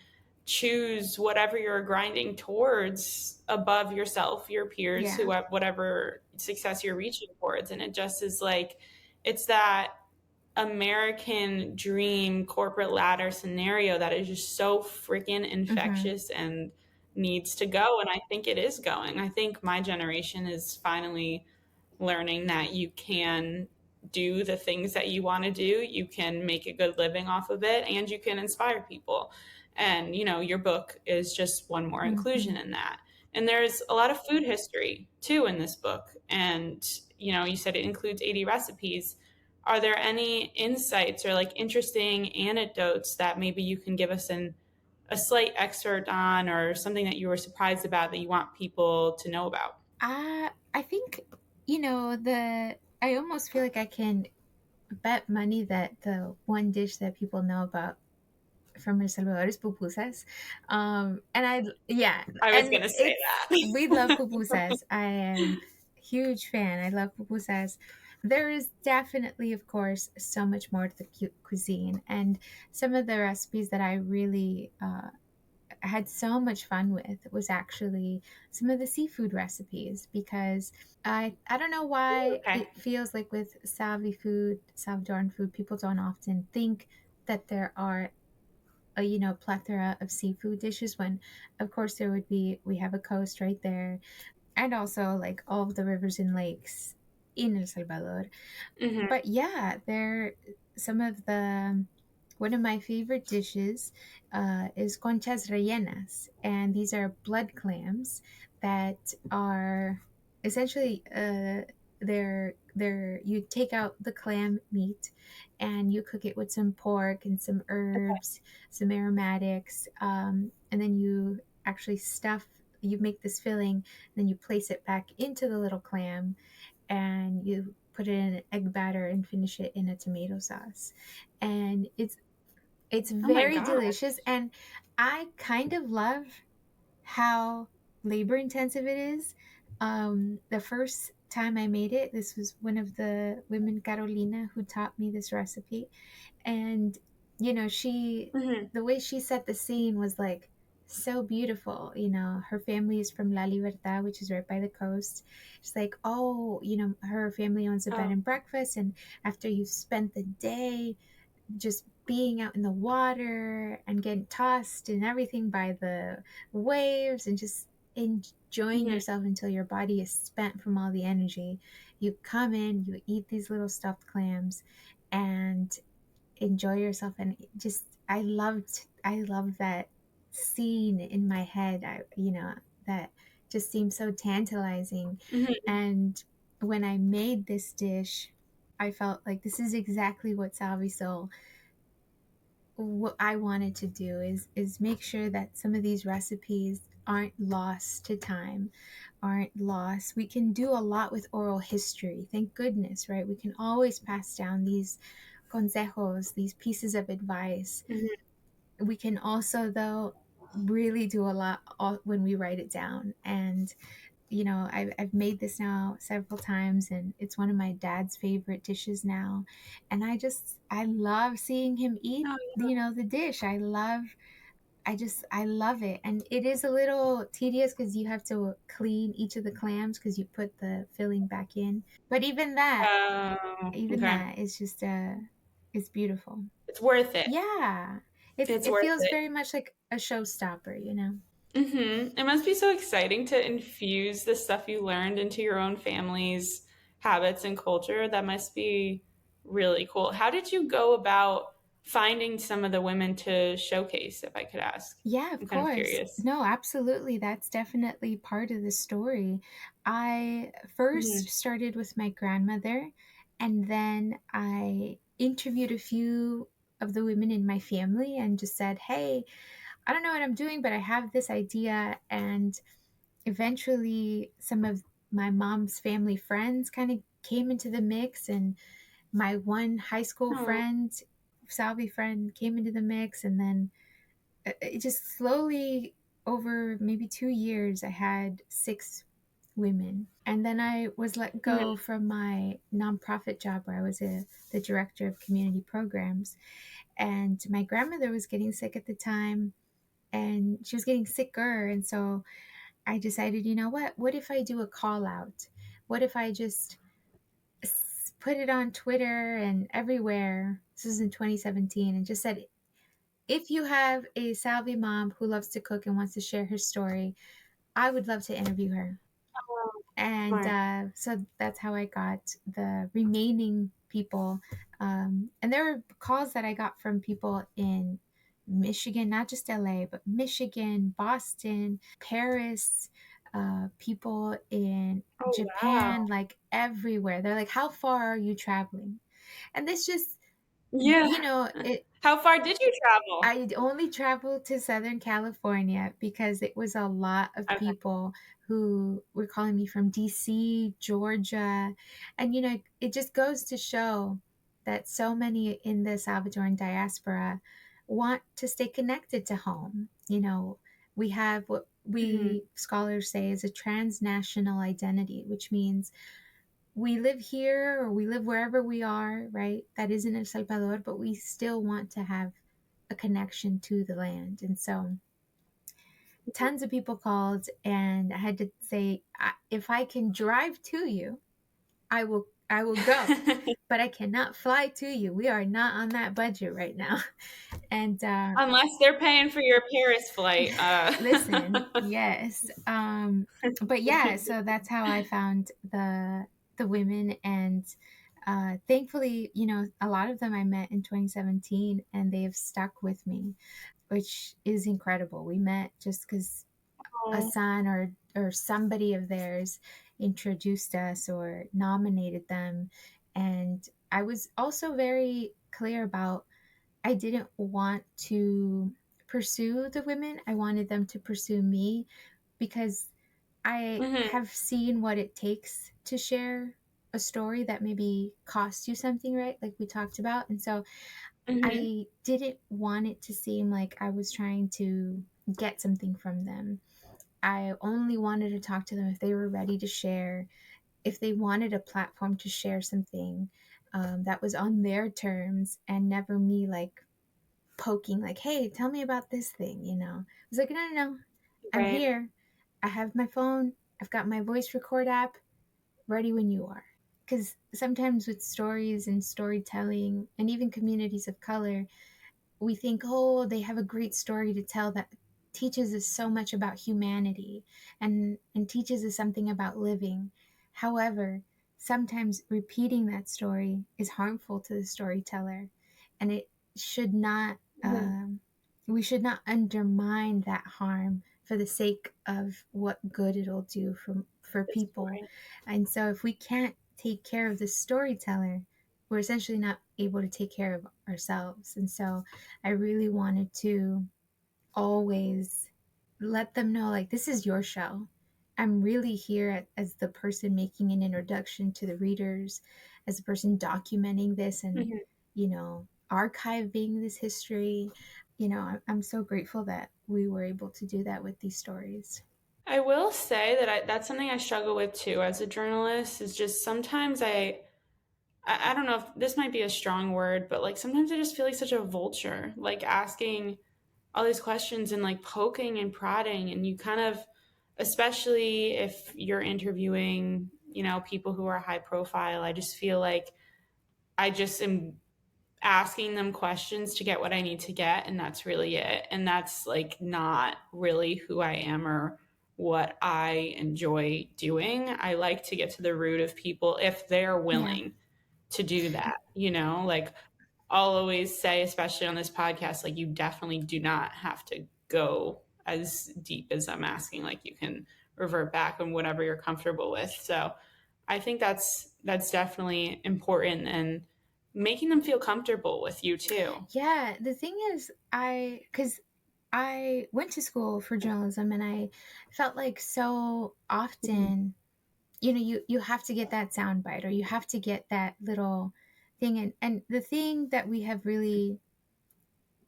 choose whatever you're grinding towards above yourself, your peers, Yeah. who whatever success you're reaching towards. And it just is like it's that American dream corporate ladder scenario that is just so freaking Mm-hmm. infectious and needs to go. And I think it is going. I think my generation is finally learning that you can do the things that you want to do, you can make a good living off of it, and you can inspire people. And, you know, your book is just one more Mm-hmm. inclusion in that. And there's a lot of food history too in this book. And, you know, you said it includes 80 recipes. Are there any insights or like interesting anecdotes that maybe you can give us a slight excerpt on, or something that you were surprised about that you want people to know about? I think, I almost feel like I can bet money that the one dish that people know about from El Salvador is pupusas. And yeah, I was and going to say it's, we love that. pupusas. I am a huge fan. I love pupusas. There is definitely, of course, so much more to the cuisine. And some of the recipes that I really had so much fun with was actually some of the seafood recipes, because I don't know why Okay. it feels like with Salvadoran food, people don't often think that there are a plethora of seafood dishes, when of course there would be. We have a coast right there, and also like all of the rivers and lakes in El Salvador. Hmm. But yeah, they're some of the one of my favorite dishes is conchas rellenas, and these are blood clams that are essentially they're you take out the clam meat and you cook it with some pork and some herbs, some aromatics, and then you actually you make this filling, and then you place it back into the little clam, and you put it in an egg batter and finish it in a tomato sauce. And it's Oh my very God. delicious, and I kind of love how labor intensive it is. The first time I made it, this was one of the women, Carolina, who taught me this recipe. And she Hmm. the way she set the scene was like so beautiful. Her family is from La Libertad, which is right by the coast. She's like, oh, her family owns a bed Oh, and breakfast, and after you've spent the day just being out in the water and getting tossed and everything by the waves and just enjoying hmm. yourself until your body is spent from all the energy, you come in, you eat these little stuffed clams and enjoy yourself. And just I loved that scene in my head. That just seemed so tantalizing. Hmm. And when I made this dish, I felt like this is exactly what Salvi Soul, what I wanted to do is make sure that some of these recipes aren't lost to time, aren't lost. We can do a lot with oral history, thank goodness, right? We can always pass down these consejos, these pieces of advice. Hmm. We can also, though, really do a lot when we write it down. And I've made this now several times, and it's one of my dad's favorite dishes now. And I love seeing him eat, Oh, the dish. I love it. And it is a little tedious because you have to clean each of the clams because you put the filling back in. But even okay. that is just it's beautiful. It's worth it. Yeah. It's It worth feels it. very much like a showstopper. It must be so exciting to infuse the stuff you learned into your own family's habits and culture. That must be really cool. How did you go about finding some of the women to showcase, if I could ask? Yeah, of I'm kind of course. curious. No, absolutely. That's definitely part of the story. I first Hmm. started with my grandmother, and then I interviewed a few of the women in my family and just said, hey, I don't know what I'm doing, but I have this idea. And eventually, some of my mom's family friends kind of came into the mix, and my one high school Oh. friend, Salvi friend, came into the mix. And then it just slowly, over maybe 2 years, I had 6 women. And then I was let go Mhm. from my nonprofit job where I was the director of community programs. And my grandmother was getting sick at the time, and she was getting sicker. And so I decided, you know what? What if I do a call out? What if I just put it on Twitter and everywhere. This was in 2017, and just said, if you have a Salvi mom who loves to cook and wants to share her story, I would love to interview her. Oh, And smart. so that's how I got the remaining people. And there were calls that I got from people in Michigan, not just LA, but Michigan, Boston, Paris, people in Oh, Japan, wow. like everywhere. They're like, how far are you traveling? And this just, Yeah. it, How far did you travel? I only traveled to Southern California because it was a lot of Okay. people who were calling me from DC, Georgia. And, it just goes to show that so many in the Salvadoran diaspora want to stay connected to home. We have what Mhm. we scholars say is a transnational identity, which means we live here or we live wherever we are, right? That isn't El Salvador, but we still want to have a connection to the land. And so tons of people called, and I had to say, if I can drive to you, I will go, but I cannot fly to you. We are not on that budget right now. And Unless they're paying for your Paris flight. listen, yes. But yeah, so that's how I found the women, and thankfully, a lot of them I met in 2017, and they have stuck with me, which is incredible. We met just because a Oh, son or somebody of theirs introduced us or nominated them. And I was also very clear about, I didn't want to pursue the women. I wanted them to pursue me, because I mhm, have seen what it takes to share a story that maybe costs you something, right? Like we talked about. And so mhm. I didn't want it to seem like I was trying to get something from them. I only wanted to talk to them if they were ready to share, if they wanted a platform to share something that was on their terms, and never me like poking, like, hey, tell me about this thing, I was like, no, no, no, I'm Right. here. I have my phone. I've got my voice record app, ready when you are. Because sometimes with stories and storytelling, and even communities of color, we think, oh, they have a great story to tell that teaches us so much about humanity, and teaches us something about living. However, sometimes repeating that story is harmful to the storyteller, and it should not. Mhm. We should not undermine that harm for the sake of what good it'll do for This people. story. And so, if we can't take care of the storyteller, we're essentially not able to take care of ourselves. And so I really wanted to always let them know, like, this is your show. I'm really here as the person making an introduction to the readers, as the person documenting this, and, Mhm. archiving this history. I'm so grateful that we were able to do that with these stories. I will say that that's something I struggle with too as a journalist, is just sometimes I don't know if this might be a strong word, but like sometimes I just feel like such a vulture, like asking all these questions and like poking and prodding, and you kind of, especially if you're interviewing, people who are high profile, I just feel like I just am asking them questions to get what I need to get, and that's really it. And that's like not really who I am or what I enjoy doing. I like to get to the root of people if they're Yeah. willing to do that, like I'll always say, especially on this podcast, like you definitely do not have to go as deep as I'm asking. Like you can revert back on whatever you're comfortable with. So I think that's definitely important, and making them feel comfortable with you too. Yeah. The thing is, because I went to school for journalism, and I felt like so Mhm. often, you have to get that sound bite, or you have to get that little thing. And the thing that we have really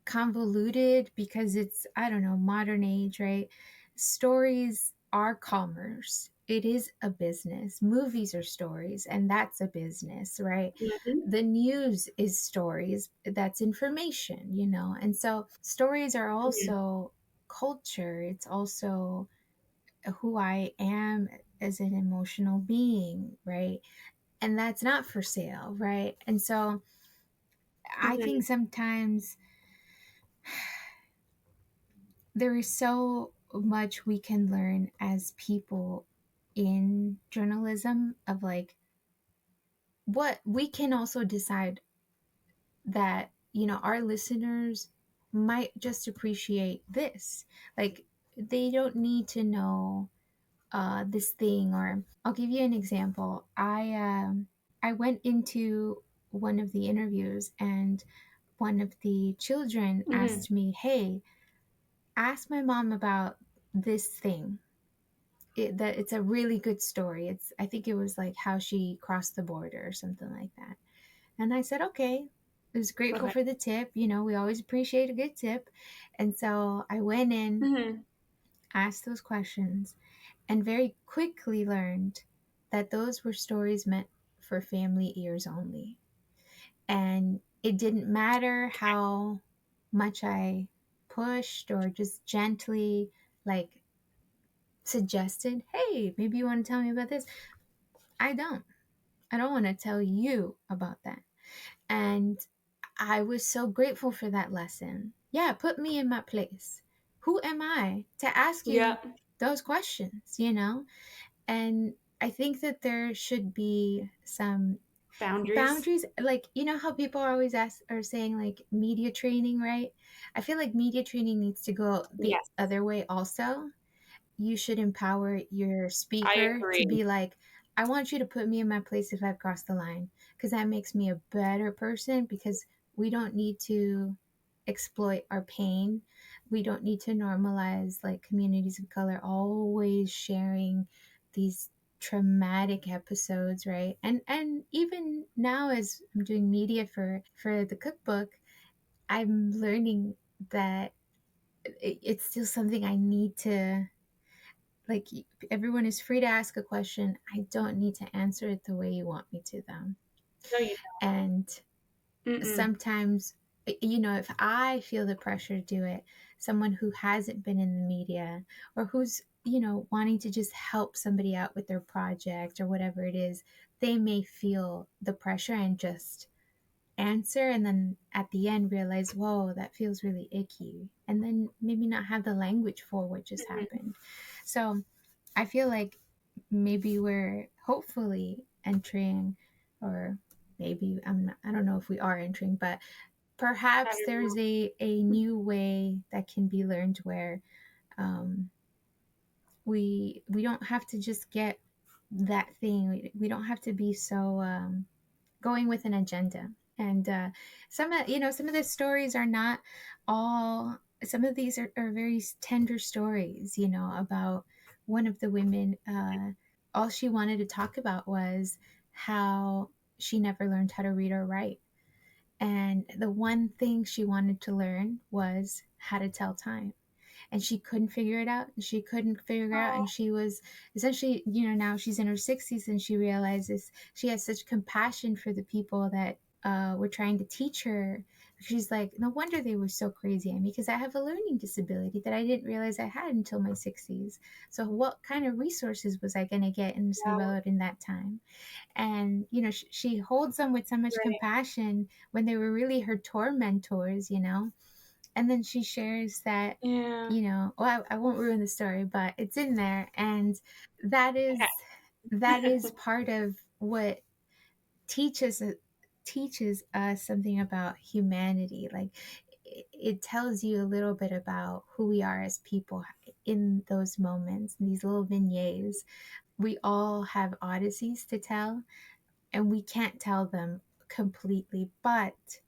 convoluted, because it's, I don't know, modern age, right? Stories are commerce. It is a business. Movies are stories, and that's a business, right? Mhm. The news is stories, that's information, And so stories are Mhm. also culture. It's also who I am as an emotional being, right? and that's not for sale, right? And so I Mm-hmm. think sometimes there is so much we can learn as people in journalism of like what we can also decide that, you know, our listeners might just appreciate this. Like they don't need to know this thing. Or I'll give you an example. I went into one of the interviews, and one of the children Mm-hmm. asked me, "Hey, ask my mom about this thing. That it's a really good story. It's I think it was like how she crossed the border or something like that." And I said, "Okay." I was grateful Okay. for the tip. You know, we always appreciate a good tip. And so I went in, Mm-hmm. asked those questions, and very quickly learned that those were stories meant for family ears only. And it didn't matter how much I pushed or just gently like suggested, "Hey, maybe you want to tell me about this." I don't. I don't want to tell you about that. And I was so grateful for that lesson. Yeah, put me in my place. Who am I to ask you Yep. those questions, you know? And I think that there should be some Boundaries. boundaries. Like, you know how people are always are saying like media training, right? I feel like media training needs to go the Yes, other way also. You should empower your I speaker to agree. be like, "I want you to put me in my place if I've crossed the line," because that makes me a better person. Because we don't need to exploit our pain. We don't need to normalize like communities of color always sharing these traumatic episodes, right? And even now, as I'm doing media for the cookbook, I'm learning that it's still something I need to like. Everyone is free to ask a question. I don't need to answer it the way you want me to, them. No, you And don't. Mm-mm. sometimes, you know, if I feel the pressure to do it, someone who hasn't been in the media, or who's, you know, wanting to just help somebody out with their project or whatever it is, they may feel the pressure and just answer, and then at the end realize, whoa, that feels really icky, and then maybe not have the language for what just Mm-hmm. happened. So I feel like maybe we're hopefully entering, or maybe I don't know if we are entering, but I perhaps don't there's know. a new way that can be learned where um, we don't have to just get that thing. We don't have to be so going with an agenda. And some of, you know, some of the stories are not all. Some of these are very tender stories, you know, about one of the women. All she wanted to talk about was how she never learned how to read or write, and the one thing she wanted to learn was how to tell time, and she couldn't figure it out, and she couldn't figure it out, Oh, and she was essentially, you know, now she's in her 60s, and she realizes she has such compassion for the people that were trying to teach her. She's like, no wonder they were so crazy at me, because I have a learning disability that I didn't realize I had until my 60s. So what kind of resources was I going to get in yeah. Salvador in that time? And you know, she holds them with so much Right. compassion when they were really her tormentors, you know. And then she shares that, Yeah. you know, well, I won't ruin the story, but it's in there. And that is that Okay. is part of what teaches teaches us something about humanity. Like it tells you a little bit about who we are as people in those moments, in these little vignettes. We all have odysseys to tell, and we can't tell them completely, but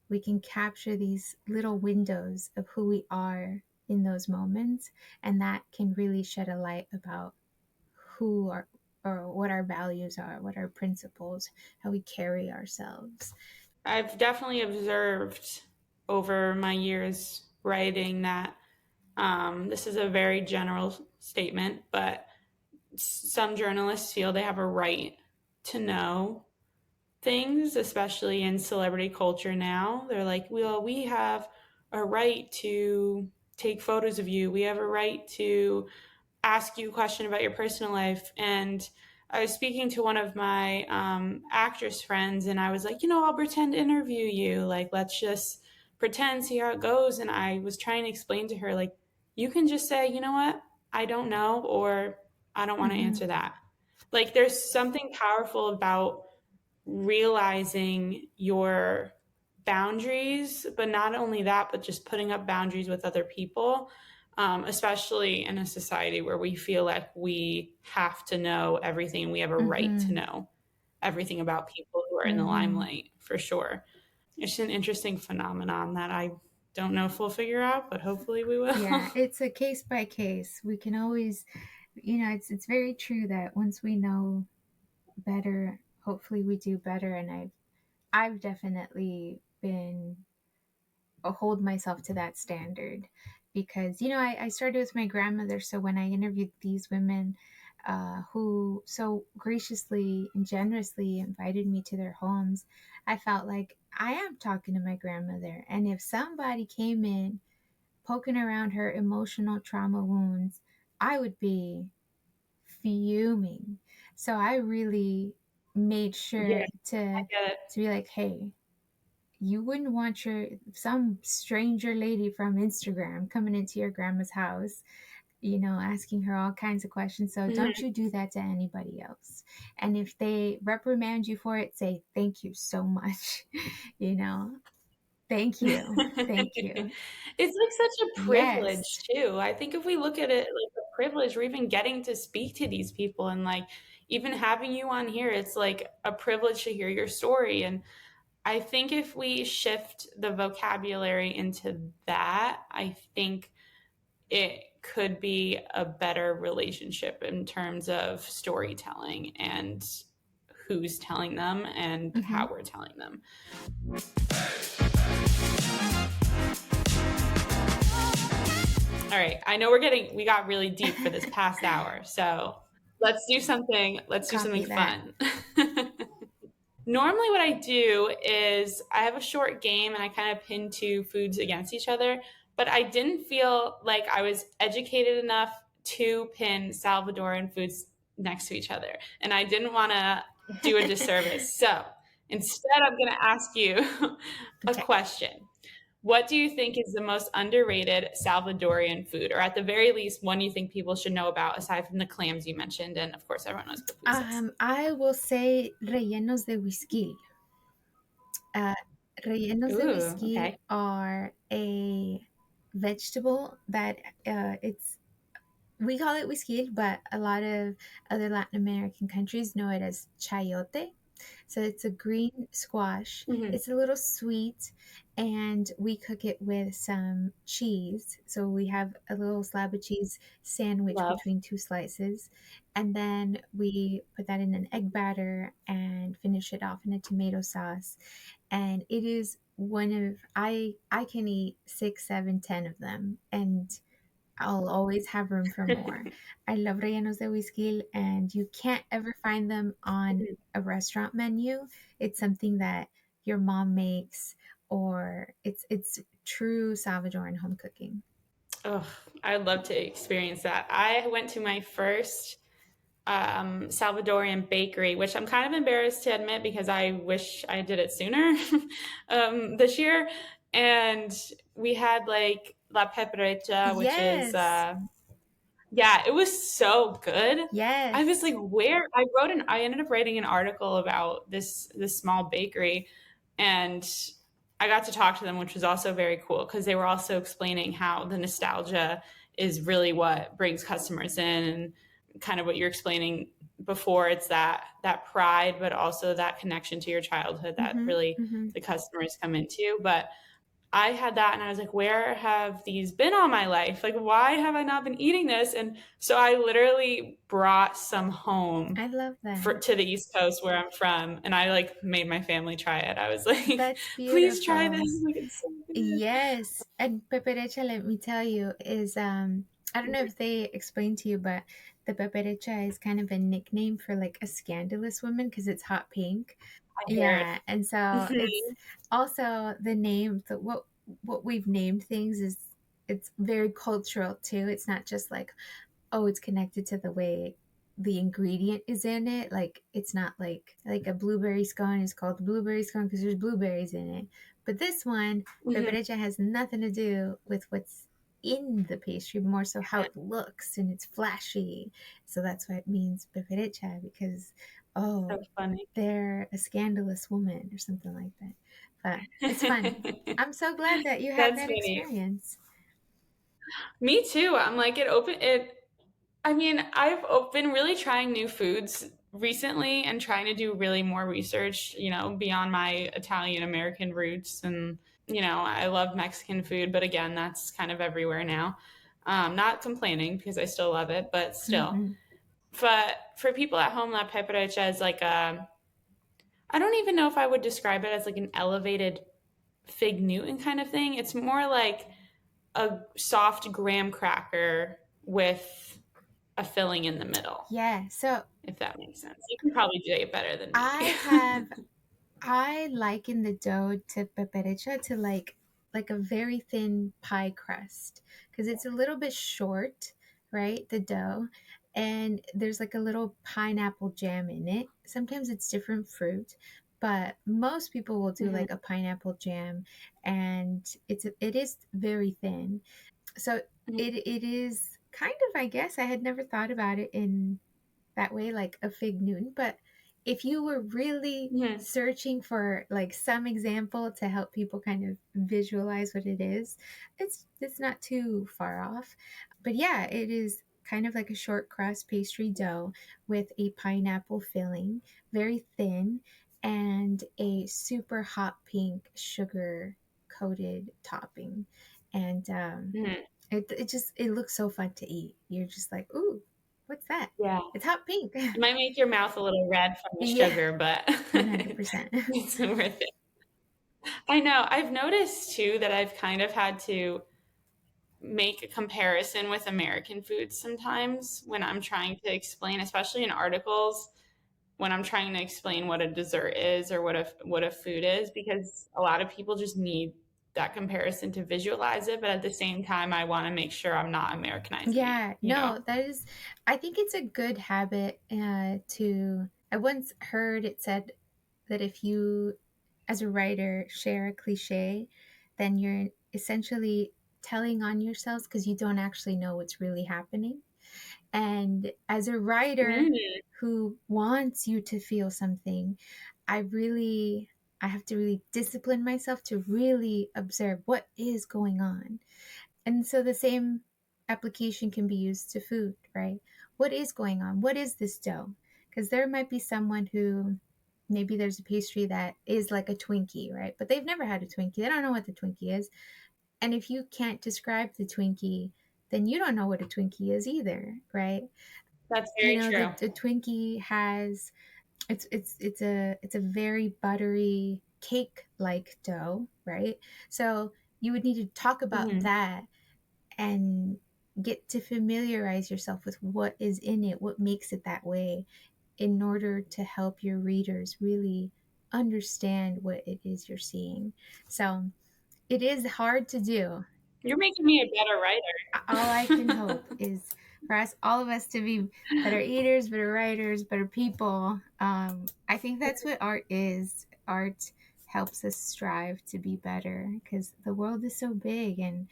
we can capture these little windows of who we are in those moments, and that can really shed a light about who are, or what our values are, what our principles, how we carry ourselves. I've definitely observed over my years writing that this is a very general statement, but some journalists feel they have a right to know things, especially in celebrity culture now. They're like, well, we have a right to take photos of you. We have a right to ask you a question about your personal life. And I was speaking to one of my actress friends, and I was like, you know, I'll pretend to interview you. Like, let's just pretend, see how it goes. And I was trying to explain to her, like, you can just say, you know what, I don't know, or I don't want to Mm-hmm. answer that. Like, there's something powerful about realizing your boundaries, but not only that, but just putting up boundaries with other people, especially in a society where we feel like we have to know everything, we have a right to Mm-hmm. know everything about people who are in the Mm-hmm. limelight, for sure. It's an interesting phenomenon that I don't know if we'll figure out, but hopefully we will. Yeah, it's a case by case. We can always, it's very true that once we know better, hopefully we do better. And I've definitely been hold myself to that standard because I started with my grandmother. So when I interviewed these women who so graciously and generously invited me to their homes, I felt like I am talking to my grandmother. And if somebody came in poking around her emotional trauma wounds, I would be fuming. So I really made Yeah, sure I to get it. be like, hey, you wouldn't want some stranger lady from Instagram coming into your grandma's house, asking her all kinds of questions. So don't Mhm. you do that to anybody else. And if they reprimand you for it, say thank you so much. you know, thank you. Thank you. It's like such a Yes. privilege too. I think if we look at it like a privilege, we're even getting to speak to these people and like even having you on here, it's like a privilege to hear your story. And I think if we shift the vocabulary into that, I think it could be a better relationship in terms of storytelling and who's telling them and Mm-hmm. how we're telling them. All right, I know we got really deep for this past hour, so let's do something Copy that. fun. Normally what I do is I have a short game and I kind of pin two foods against each other, but I didn't feel like I was educated enough to pin Salvadoran foods next to each other. And I didn't want to do a disservice. So instead, I'm going to ask you a Okay. question. What do you think is the most underrated Salvadorian food, or at the very least, one you think people should know about aside from the clams you mentioned? And of course, everyone knows pupusas. I will say rellenos de whisky. Uh, Rellenos de Ooh, whisky okay. are a vegetable that it's we call it whisky, but a lot of other Latin American countries know it as chayote. So it's a green squash. Mhm. It's a little sweet, and we cook it with some cheese. So we have a little slab of cheese sandwich Love. between two slices, and then we put that in an egg batter and finish it off in a tomato sauce. And it is one of I can eat 6, 7, 10 of them, and I'll always have room for more. I love rellenos de whisky, and you can't ever find them on a restaurant menu. It's something that your mom makes, or it's true Salvadoran home cooking. Oh, I'd love to experience that. I went to my first Salvadorian bakery, which I'm kind of embarrassed to admit because I wish I did it sooner this year. And we had like La Peperecha, which is Yes, yeah, it was so good. I was yes. like, where I ended up writing an article about this small bakery, and I got to talk to them, which was also very cool because they were also explaining how the nostalgia is really what brings customers in, and kind of what you're explaining before. It's that pride, but also that connection to your childhood that Mm-hmm, really mm-hmm. the customers come into. But I had that and I was like, where have these been all my life? Like, why have I not been eating this? And so I literally brought some home I love for that. to the East Coast where I'm from, and I like made my family try it. I was like, That's please try this. beautiful. Like, it's so good. Yes, and peperecha, let me tell you, is I don't know if they explained to you, but the peperecha is kind of a nickname for like a scandalous woman because it's hot pink. I heard. Yeah, and so it's also the name that what we've named things is it's very cultural too. It's not just like, oh, it's connected to the way. the ingredient is in it. Like it's not like a blueberry scone is called blueberry scone because there's blueberries in it. But this one, Mhm. peperecha has nothing to do with what's in the pastry, more so how it looks and it's flashy. So that's why it means peperecha because So oh, funny. they're a scandalous woman or something like that. But it's fun. I'm so glad that you had That's that funny. experience. Me too. I'm like I mean, been really trying new foods recently and trying to do really more research, beyond my Italian American roots. And, I love Mexican food, but again, that's kind of everywhere now. Not complaining because I still love it, but still. Mm-hmm. But for people at home, La Peperecha is like I don't even know if I would describe it as like an elevated fig Newton kind of thing. It's more like a soft graham cracker with a filling in the middle, Yeah. So if that makes sense. You can probably do it better than me. I have I liken the dough to peperecha to like a very thin pie crust because it's a little bit short, right? The dough, and there's like a little pineapple jam in it. Sometimes it's different fruit, but most people will do Mhm. like a pineapple jam, and it is very thin. So Mhm. it is kind of, I guess I had never thought about it in that way, like a fig Newton. But if you were really Mhm. searching for like some example to help people kind of visualize what it is, it's not too far off. But yeah, it is kind of like a short crust pastry dough with a pineapple filling, very thin, and a super hot pink sugar coated topping. And Mhm. it looks so fun to eat. You're just like, ooh, what's that? Yeah. It's hot pink. It might make your mouth a little red from the Yeah, sugar, but 100%. it's worth it. I know. I've noticed too that I've kind of had to make a comparison with American foods sometimes when I'm trying to explain, especially in articles, when I'm trying to explain what a dessert is or what a food is, because a lot of people just need that comparison to visualize it, but at the same time I want to make sure I'm not Americanizing it, Yeah, no, that is, I think it's a good habit to. I once heard it said that if you, as a writer, share a cliche, then you're essentially telling on yourselves because you don't actually know what's really happening. And as a writer Mm, who wants you to feel something, I really, I have to really discipline myself to really observe what is going on. And so the same application can be used to food, right? What is going on? What is this dough? Because there might be someone who maybe there's a pastry that is like a Twinkie, right? But they've never had a Twinkie. They don't know what the Twinkie is. And if you can't describe the Twinkie, then you don't know what a Twinkie is either, right? that's You very know, true. the Twinkie has it's a very buttery cake like dough, right? So you would need to talk about Hmm. that and get to familiarize yourself with what is in it, what makes it that way, in order to help your readers really understand what it is you're seeing. So it is hard to do. You're making me a better All I can writer. hope is for us, all of us, to be better eaters, better writers, better people. I think that's what art is. Art helps us strive to be better because the world is so big and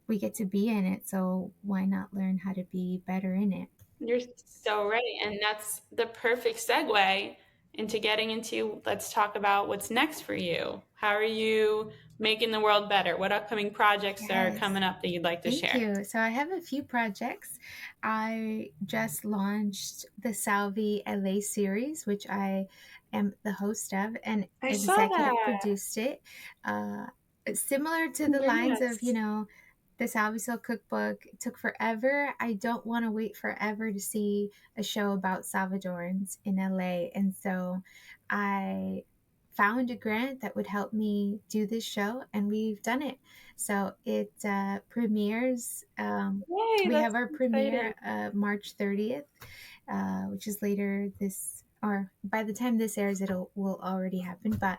we get to be in it. So why not learn how to be better in it? You're so right. And that's the perfect segue into getting into let's talk about what's next for you. How are you making the world better? What upcoming projects are Yes. coming up that you'd like to Thank share? you. So I have a few projects. I just launched the Salvi LA series, which I am the host of and I saw executive that. produced it. Uh, similar to the lines of, Congrats. the Salvi Soul cookbook. It took forever. I don't want to wait forever to see a show about Salvadorans in LA. And so I found a grant that would help me do this show, and we've done it. So it premieres. Yay, We that's have our exciting. premiere March 30th, which is later this, or by the time this airs, it'll will already happen. But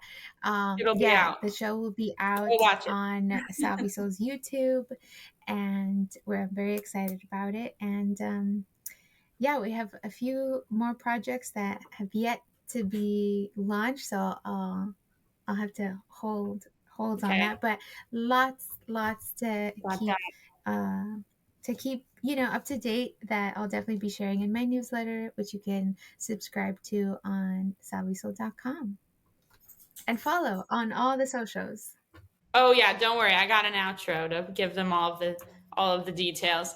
It'll be yeah, out. the show will be We'll out watch it. on Salvi Soul's YouTube, and we're very excited about it. And yeah, we have a few more projects that have yet to be launched, so I'll have to hold on Okay, that. But lots got that. uh, to keep up to date, that I'll definitely be sharing in my newsletter, which you can subscribe to on salvisoul.com and follow on all the socials. Oh yeah, don't worry. I got an outro to give them all of the details.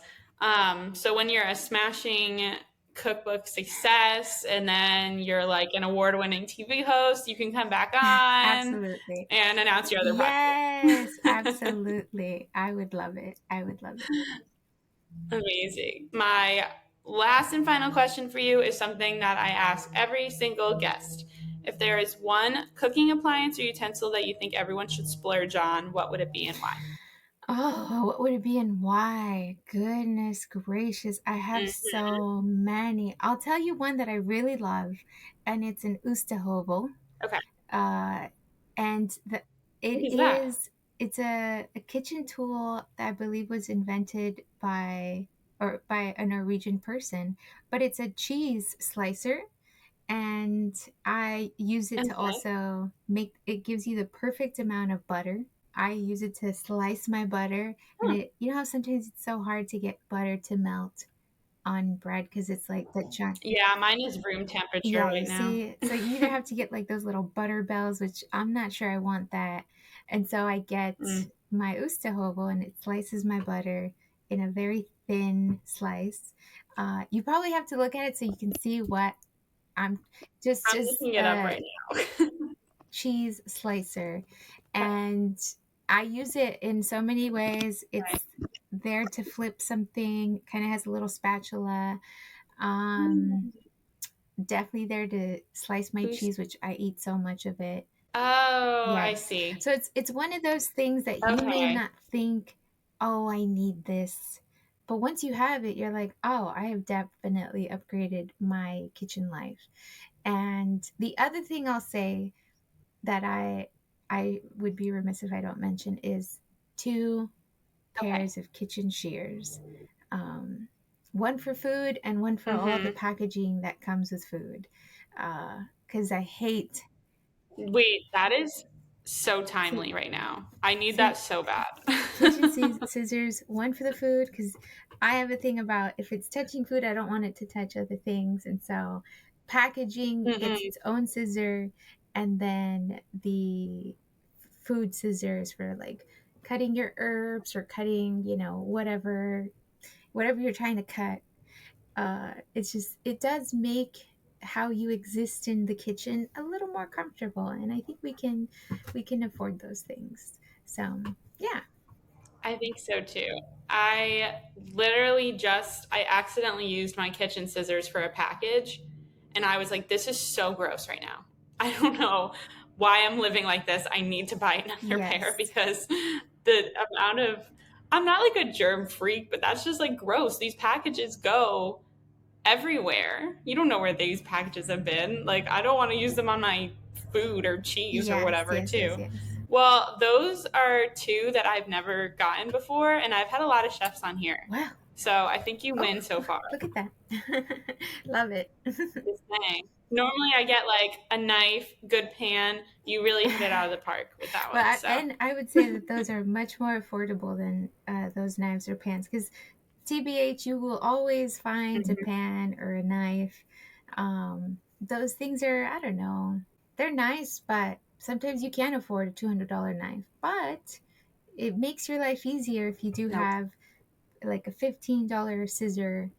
So when you're a smashing cookbook success and then you're like an award-winning TV host, you can come back on Absolutely. and announce your other Yes, projects. absolutely. I would love it. I would love it. Amazing. My last and final question for you is something that I ask every single guest. If there is one cooking appliance or utensil that you think everyone should splurge on, what would it be and why? Oh, what would it be and why? Goodness gracious. I have Mm, so many. I'll tell you one that I really love, and it's an Oosterhovel. okay. Uh, and What it is that? is, it's a kitchen tool that I believe was invented by a Norwegian person, but it's a cheese slicer, and I use it to Okay. also make it gives you the perfect amount of butter. I use it to slice my butter, and Hmm. how sometimes it's so hard to get butter to melt on bread because it's like that giant. Yeah, mine is room temperature Yeah, you right now. see, so you either have to get like those little butter bells, which I'm not sure I want that, and so I get Mm. my Oosterhovel, and it slices my butter in a very thin slice. You probably have to look at it so you can see what I'm just I'm just looking it up a right now. cheese slicer, Okay. and I use it in so many ways. Right. It's there to flip something, kind of has a little spatula. Um, Mm. Definitely there to slice my Who's? cheese, which I eat so much of it. Oh, I Yes. see. So it's one of those things that you may Okay. not think, "Oh, I need this." But once you have it, you're like, "Oh, I have definitely upgraded my kitchen life." And the other thing I'll say that I would be remiss if I don't mention is two Okay. pairs of kitchen shears. Um, one for food and one for all the Mm-hmm. packaging that comes with food. Because I hate Wait, that is so see timely right now. I need that see so bad. kitchen scissors, one for the food, because I have a thing about if it's touching food, I don't want it to touch other things, and so packaging gets Mm-mm. its own scissor, and then the food scissors for like cutting your herbs or cutting, whatever you're trying to cut. It's just, it does make how you exist in the kitchen a little more comfortable, and I think we can afford those things. So yeah. I think so too. I I accidentally used my kitchen scissors for a package and I was like, this is so gross right now. I don't know why I'm living like this. I need to buy another pair Yes. because the amount of, I'm not like a germ freak, but that's just like gross. These packages go everywhere. You don't know where these packages have been. Like, I don't want to use them on my food or cheese or Yes, whatever, yes, yes, too. yes. Well, those are two that I've never gotten before, and I've had a lot of chefs on here. Wow. So I think you Oh, win so far. look at that. Love it. Just saying. Normally, I get like a knife, good pan. You really hit it out of the park with that Well, one. So, and I would say that those are much more affordable than those knives or pans, because TBH, you will always find a mhm. pan or a knife. Those things are, I don't know, they're nice, but sometimes you can't afford a $200 knife. But it makes your life easier if you do Nope. have like a $15 scissor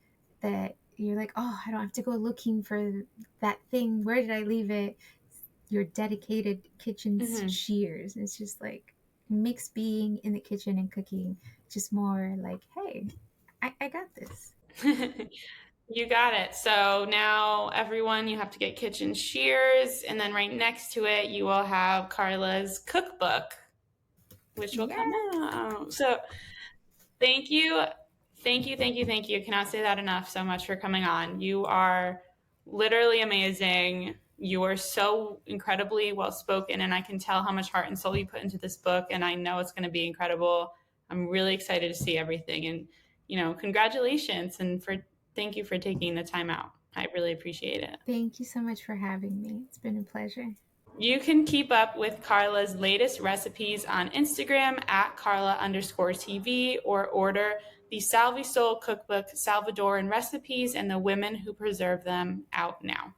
that you're like, oh, I don't have to go looking for that thing. Where did I leave it? Your dedicated kitchen Hmm. shears. It's just like makes being in the kitchen and cooking just more like, hey, I got this. You got it. So now, everyone, you have to get kitchen shears, and then right next to it, you will have Carla's cookbook, which will come Yes. out. So thank you. Thank you, thank you, thank you. Cannot say that enough so much for coming on. You are literally amazing. You are so incredibly well spoken, and I can tell how much heart and soul you put into this book, and I know it's going to be incredible. I'm really excited to see everything, and congratulations, and for Thank you for taking the time out. I really appreciate it. Thank you so much for having me. It's been a pleasure. You can keep up with Karla's latest recipes on Instagram at Karla_TV or order the Salvi Soul cookbook, Salvadoran recipes, and the women who preserve them out now.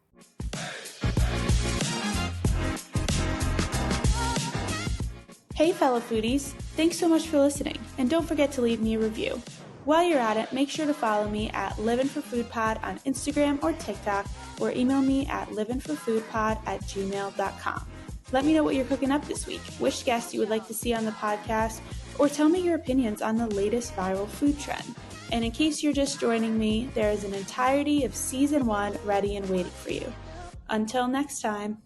Hey fellow foodies, thanks so much for listening, and don't forget to leave me a review. While you're at it, make sure to follow me at livvinforfoodpod on Instagram or TikTok, or email me at livvinforfoodpod@gmail.com. Let me know what you're cooking up this week, which guests you would like to see on the podcast, or tell me your opinions on the latest viral food trend. And in case you're just joining me, there is an entirety of Season 1 ready and waiting for you. Until next time.